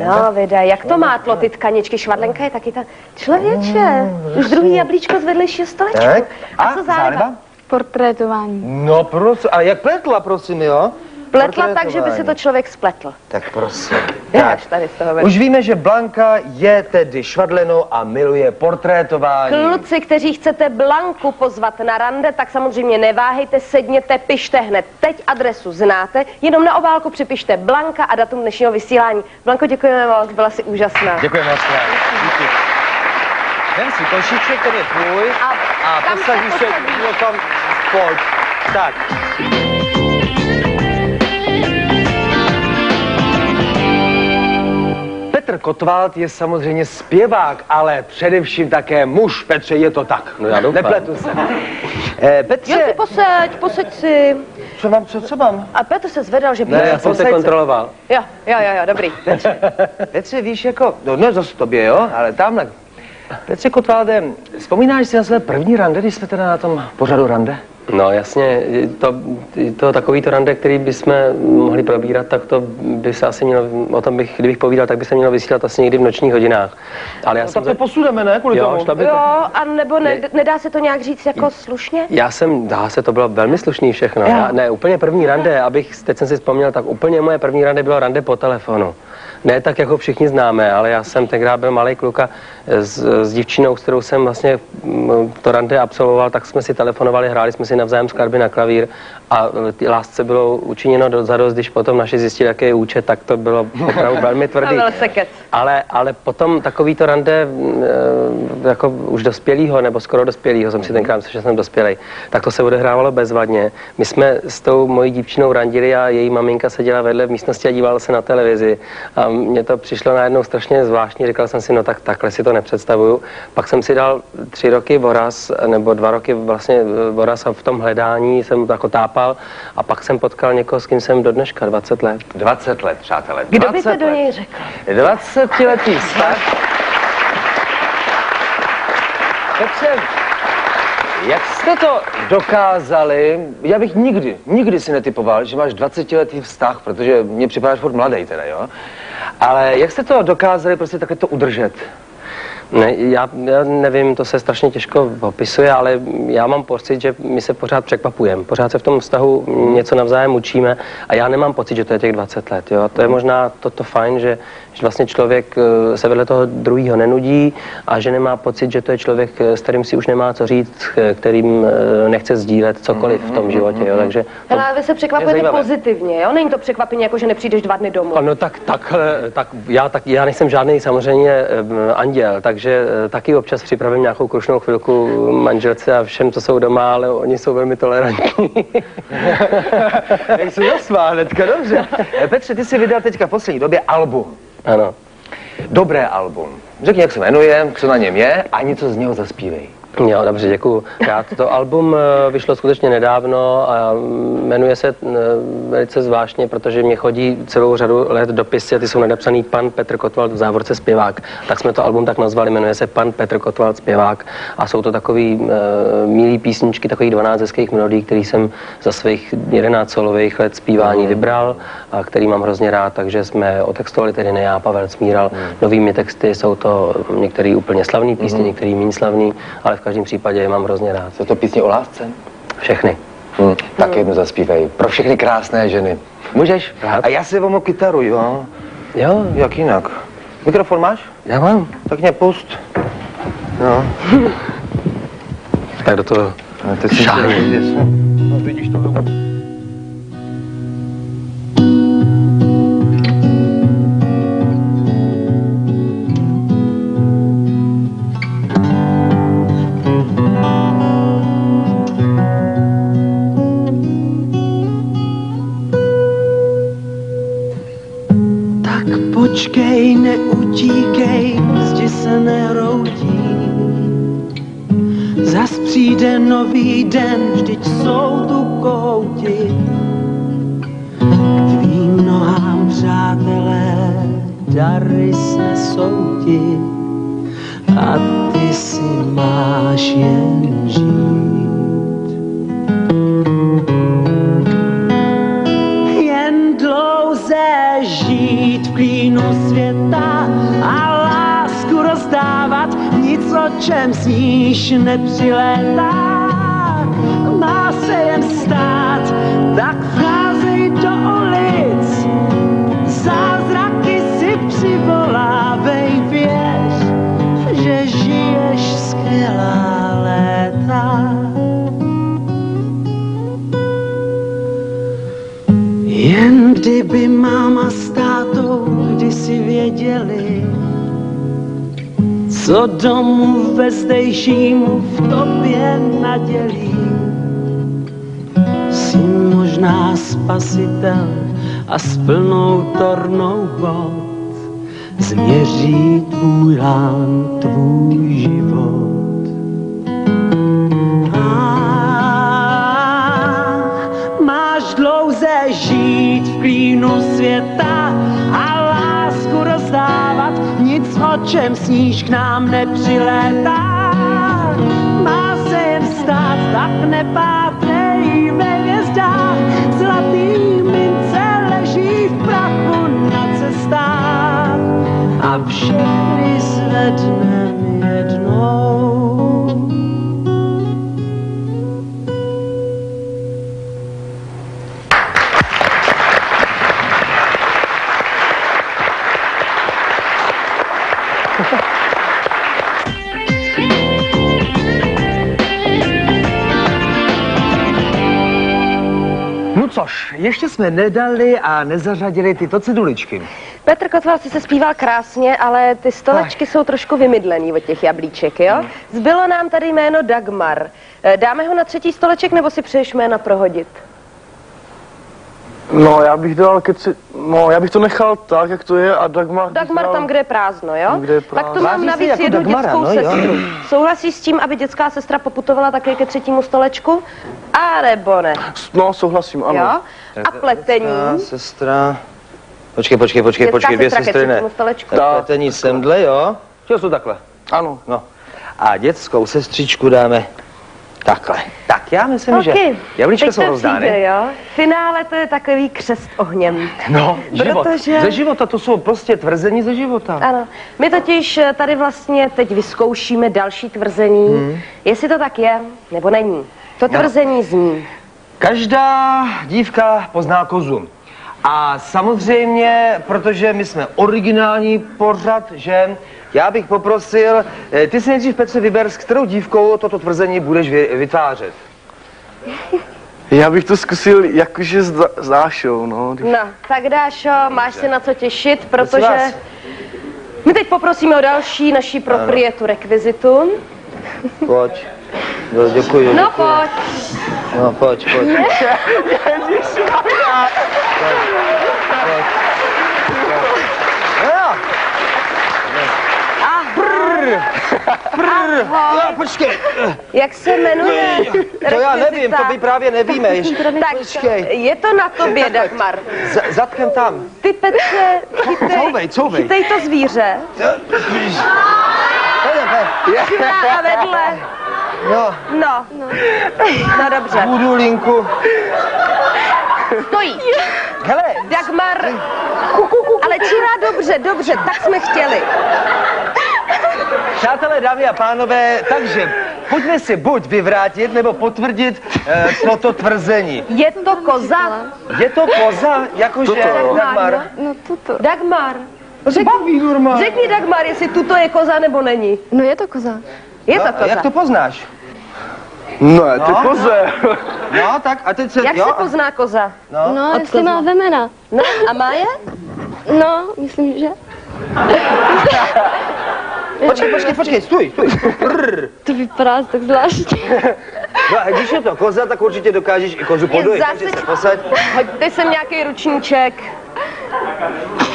No, vydaj, jak to mátlo, ty tkaničky, švadlenka je taky ta... Člověče, už druhý jablíčko z vedlejšího stolečku. Tak. A co záliba? Portrétování. No prosím, a jak pletla, prosím, jo? Pletla tak, že by si to člověk spletl. Tak prosím. Já až tady z toho Už víme, že Blanka je tedy švadlenou a miluje portrétování. Kluci, kteří chcete Blanku pozvat na rande, tak samozřejmě neváhejte, sedněte, pište hned. Teď adresu znáte, jenom na obálku připište Blanka a datum dnešního vysílání. Blanko, děkujeme moc, byla si úžasná. Děkujeme moc krát. Díky. Vem si košíček, ten je tvůj a tam posadíš se se posadíš. někam pojď. Tak. Petr Kotwald je samozřejmě zpěvák, ale především také muž. Petře, je to tak. No já doufám. Nepletu se. Petře... Jo, si posaď si. Co mám? A Petr se zvedal, že... Ne, já jsem se kontroloval. Jo, dobrý. Petře, víš, jako, no ne zase tobě, jo, ale tamhle. Petře Kotwalde, vzpomínáš si na své první rande, když jsme teda na tom pořadu rande? No jasně, to takovýto rande, který bychom mohli probírat, tak to by se asi mělo, o tom kdybych povídal, tak by se mělo vysílat asi někdy v nočních hodinách. Ale já No, tak to posuneme, ne, kvůli tomu? Jo, a nebo nedá se to nějak říct jako slušně? Dá se, to bylo velmi slušný všechno. Ne, úplně první rande, teď jsem si vzpomněl, tak úplně moje první rande bylo rande po telefonu. Ne tak, jako všichni známe, ale já jsem tenkrát byl malý kluka s dívčinou, s kterou jsem vlastně to rande absolvoval, tak jsme si telefonovali, hráli jsme si navzájem skladby na klavír a lásce bylo učiněno zadost, když potom naši zjistili, jaký je účet, tak to bylo opravdu velmi tvrdý. Ale potom takovýto rande, jako už dospělýho, nebo skoro dospělýho, jsem si tenkrát myslel, že jsem dospělej, tak to se odehrávalo bezvadně. My jsme s tou mojí dívčinou randili a její maminka seděla vedle v místnosti a dívala se na televizi. A mně to přišlo najednou strašně zvláštní, říkal jsem si, no tak takhle si to nepředstavuju. Pak jsem si dal 3 roky voraz, nebo 2 roky vlastně voraz a v tom hledání jsem jako tápal a pak jsem potkal někoho, s kým jsem do dneška, 20 let. 20 let, přátelé. Kdo by to do něj řekl? 20letý vztah. Petře, jak jste to dokázali, já bych nikdy si netypoval, že máš 20letý vztah, protože mě připadáš furt mladej teda, jo? Ale jak jste to dokázali prostě takhle to udržet? Ne, já nevím, to se strašně těžko popisuje, ale já mám pocit, že my se pořád překvapujeme. Pořád se v tom vztahu něco navzájem učíme a já nemám pocit, že to je těch 20 let. Jo? To je možná to fajn, že vlastně člověk se vedle toho druhýho nenudí a že nemá pocit, že to je člověk, s kterým si už nemá co říct, kterým nechce sdílet cokoliv v tom životě. Jo? Takže ale vy se překvapujete pozitivně, jo? Není to překvapení, jako že nepřijdeš 2 dny domů. No tak já nejsem žádný samozřejmě anděl, takže taky občas připravím nějakou krušnou chvilku manželce a všem, co jsou doma, ale oni jsou velmi tolerantní. Nejsou jasná hnedka, dobře. Petře, ty jsi vydal teďka v poslední době album. Ano. Dobré album. Řekni, jak se jmenuje, co na něm je a něco z něho zaspívej. Jo, dobře, děkuju. To album vyšlo skutečně nedávno a jmenuje se velice zvláštně, protože mě chodí celou řadu let dopisy a ty jsou nadepsaný Pan Petr Kotwald v závorce zpěvák. Tak jsme to album tak nazvali, jmenuje se Pan Petr Kotwald zpěvák a jsou to takový milý písničky, takových 12 hezkých melodií, který jsem za svých 11 solových let zpívání vybral a který mám hrozně rád, takže jsme otextovali tedy ne já, Pavel Smíral, novými texty, jsou to některé úplně slavné písně, některé méně slavné, ale v každém případě je mám hrozně rád. Jsou to písně o lásce? Všechny. Tak jednu zaspívej. Pro všechny krásné ženy. Můžeš? A já si vemu kytaru, jo? Jo. Jak jinak? Mikrofon máš? Já mám. Tak mě pust. No. Tak do toho šáhni. No, vidíš to. Počkej, neutíkej, zdi se nehroutí. Zas přijde nový den, vždyť jsou tu kouti. K tvým nohám, přátelé, dary snesou ti a ty si máš jen žít. Jen dlouze žít v klínu světa a lásku rozdávat, nic o čem sníš nepřilétá. Má se jen stát, tak vcházej do ulic, zázraky si přivolávej, věř, že žiješ skvělá léta. Jen kdyby máma s tátou kdysi věděli, co domu ve zdejšímu v tobě nadělí. Jsi možná spasitel a s plnou tornou bod změří tvůj lán, tvůj život. Máš dlouze žít v klínu světa a lásku rozdávat, nic o čem sníš k nám nepřilétá. Má se jen stát, tak nepátrej ve hvězdách, zlatý mince leží v prachu na cestách a všechny zvednem jednou. No což, ještě jsme nedali a nezařadili tyto ceduličky. Petr Kotwald si se zpíval krásně, ale ty stolečky jsou trošku vymydlený od těch jablíček, jo? Zbylo nám tady jméno Dagmar. Dáme ho na třetí stoleček, nebo si přeješ jména prohodit? No, já bych dal já bych to nechal tak, jak to je a Dagmar... Dagmar tam, kde je prázdno, jo? Kde je prázdno. Tak tu mám navíc jako jednu Dagmara, dětskou no, sestru. Souhlasíš s tím, aby dětská sestra poputovala také ke třetímu stolečku? A nebo ne? No, souhlasím, ano. Jo? A pletení? Sestra... Počkej, dvě sestry ne. Pletení semdle, jo? Čeho jsou takhle? Ano. No. A dětskou sestřičku dáme takhle. Tak já myslím, že jablíčka jsou rozdány. Jo? Finále to je takový křest ohněm. No, život. Ze života, to jsou prostě tvrzení ze života. Ano. My totiž tady vlastně teď vyzkoušíme další tvrzení, jestli to tak je, nebo není. To tvrzení zní. Každá dívka pozná kozu. A samozřejmě, protože my jsme originální pořad, že já bych poprosil, ty si nejdřív, Petře, vyber, s kterou dívkou toto tvrzení budeš vytvářet. Já bych to zkusil jakože s Dášou, no. No, tak Dášo, máš se na co těšit, protože my teď poprosíme o další naši proprietu rekvizitu. Pojď. No, děkuji. No, pojď. No, pojď. Počkej. Jak se jmenuje? To já nevím, to my právě nevíme. Tak, je to na tobě, Dagmar. Zadkem tam. Ty, Petře, Couvej. chytej to zvíře. A vedle. No, dobře. Budu linku. Stojí. Hele. Dagmar. Ale čírá dobře, tak jsme chtěli. Přátelé, dámy a pánové, takže pojďme si buď vyvrátit, nebo potvrdit toto tvrzení. Je to koza? Je to koza? Jakože, Dagmar? No tuto. Dagmar. Řekni, Dagmar, jestli tuto je koza nebo není. No je to koza. Je to koza. Jak to poznáš? Ne, ty koze. No, tak a teď se... Jak se pozná koza? No, jestli má vemena. No, a má je? No, myslím, že. Počkej, stůj. To vypadá tak zvláštně. No a když je to koza, tak určitě dokážeš i kozu podojit. Hoďte sem nějaký ručníček.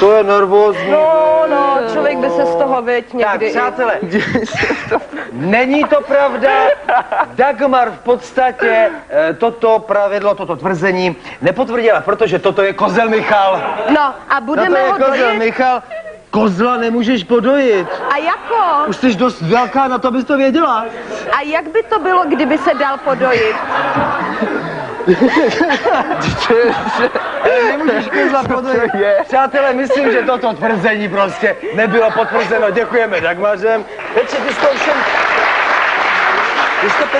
To je nervózní. No, člověk by se z toho viď někdy. Tak, přátelé, není to pravda. Dagmar v podstatě toto pravidlo, toto tvrzení nepotvrdila, protože toto je kozel Michal. No, a budeme ho kozel dojit. Michal. Kozla nemůžeš podojit. A jako? Už jsi dost velká na to, abys to věděla. A jak by to bylo, kdyby se dal podojit? Nemůžeš kozla podojit. Přátelé, myslím, že toto tvrzení prostě nebylo potvrzeno. Děkujeme Dagmařem. Petře, ty jsi to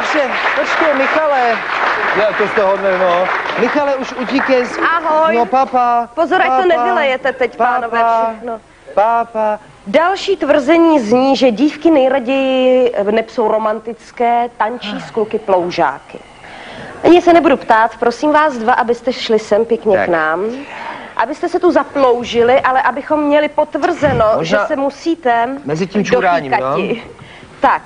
všem... Počkej, Michale. Jo, to jste hodné, no. Michale, už utíkej. Ahoj. No, papa. Pozor, ať to nevylejete teď, pánové, všechno. Pápa. Další tvrzení zní, že dívky nejraději nepsou romantické, tančí s kluky ploužáky. Ani se nebudu ptát, prosím vás dva, abyste šli sem pěkně k nám. Abyste se tu zaploužili, ale abychom měli potvrzeno, že se musíte mezi tím čuráním, no? Tak,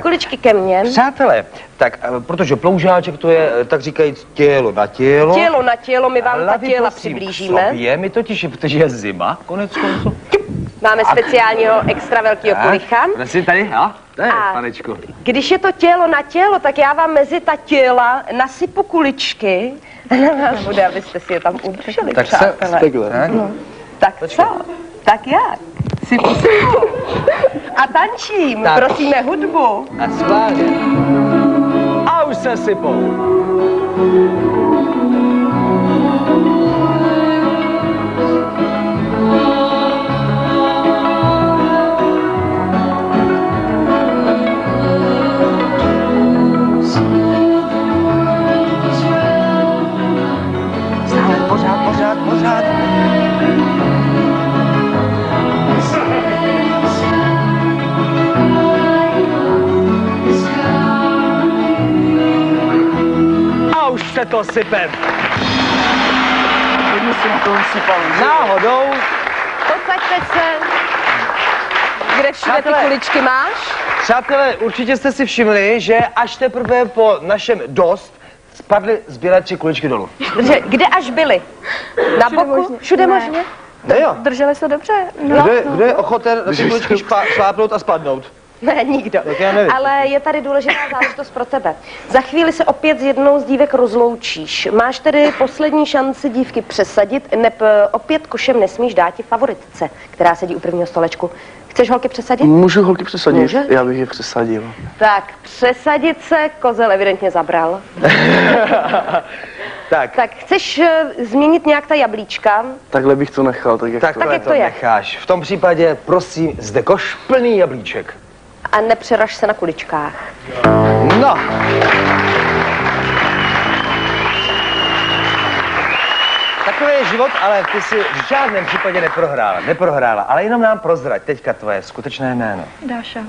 kuličky ke mně. Přátelé, tak, protože ploužáček to je, tak říkajíc, tělo na tělo. Tělo na tělo, my vám ta těla přiblížíme. Sobě, my totiž, protože je zima, konec konců. Máme speciálního extra velkého kulicha. Prosím, tady, tady, panečku. Když je to tělo na tělo, tak já vám mezi ta těla nasypu kuličky. Bude, abyste si je tam udrželi, tak přátelé. Tak co? Tak jak? Sypu. A tančím, tak. Prosíme hudbu. A schválně. A už se sypou. Stále, pořád. Se to sypem. Jednu si to sypal. Náhodou. Posaďte se. Kde všude ty kuličky máš? Přátelé, určitě jste si všimli, že až teprve po našem dost spadly zbylé 3 kuličky dolů. Kde až byly? Na boku? Všude možně? Jo. Drželi se dobře? No. Kdo je ochoten na ty kuličky šlápnout a spadnout? Ne, nikdo. Tak já nevím. Ale je tady důležitá záležitost pro tebe. Za chvíli se opět s jednou z dívek rozloučíš. Máš tedy poslední šanci dívky přesadit, neb opět košem nesmíš dát ti favoritce, která sedí u prvního stolečku. Chceš holky přesadit? Můžu holky přesadit? Může? Já bych je přesadil. Tak, přesadit se kozel evidentně zabral. Tak chceš změnit nějak ta jablíčka? Takhle bych to nechal, tak jak to je. Necháš. V tom případě, prosím, zde koš plný jablíček. A nepřeraž se na kuličkách. No. Takový je život, ale ty si v žádném případě neprohrála, ale jenom nám prozrať teďka tvoje skutečné jméno. Dáša.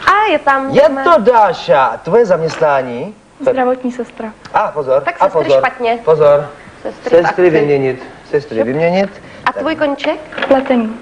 A je tam. Je to Dáša, tvoje zaměstnání? Zdravotní sestra. Pozor. Tak sestry špatně. Pozor. Sestry vyměnit. A tvůj koníček? Pletení.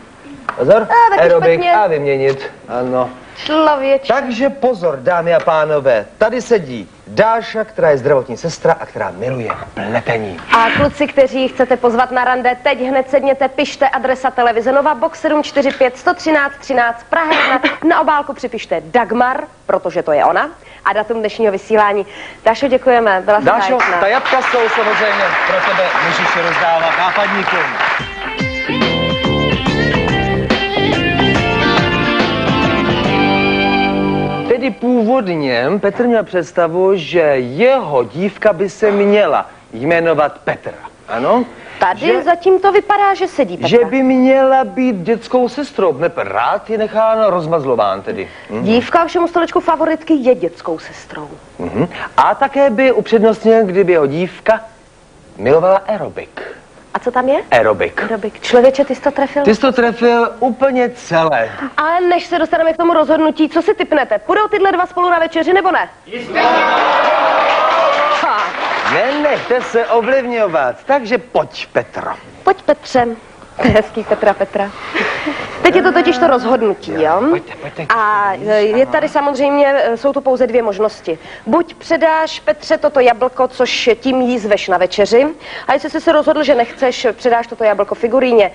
Pozor. Aerobik a vyměnit. Ano. Člověče. Takže pozor, dámy a pánové, tady sedí Dáša, která je zdravotní sestra a která miluje pletení. A kluci, kteří chcete pozvat na rande, teď hned sedněte, pište adresa televize Nova, box 745 113 13 Praha 1. Na obálku připište Dagmar, protože to je ona, a datum dnešního vysílání. Dášo, děkujeme, byla jsi Dášo, báječná. ta jabka jsou samozřejmě pro tebe, můžeš je rozdávat nápadníkům. Tedy původně Petr měl představu, že jeho dívka by se měla jmenovat Petra, ano? Tady zatím to vypadá, že sedí Petra. Že by měla být dětskou sestrou, rád je nechán rozmazlován tedy. Dívka všemu stolečku favoritky je dětskou sestrou. A také by upřednostnil, kdyby jeho dívka milovala aerobik. A co tam je? Aerobik. Aerobik. Člověče, ty jsi to trefil? Ty jsi to trefil úplně celé. Ale než se dostaneme k tomu rozhodnutí, co si tipnete? Půjdou tyhle dva spolu na večeři, nebo ne? Jistě! Nenechte se ovlivňovat, takže pojď, Petro. Pojď, Petře. To je hezký, Petra. Teď je to totiž to rozhodnutí, jo? Pojďte. A je tady samozřejmě, jsou tu pouze dvě možnosti. Buď předáš Petře toto jablko, což tím jí zveš na večeři, a jestli jsi se rozhodl, že nechceš, předáš toto jablko figuríně.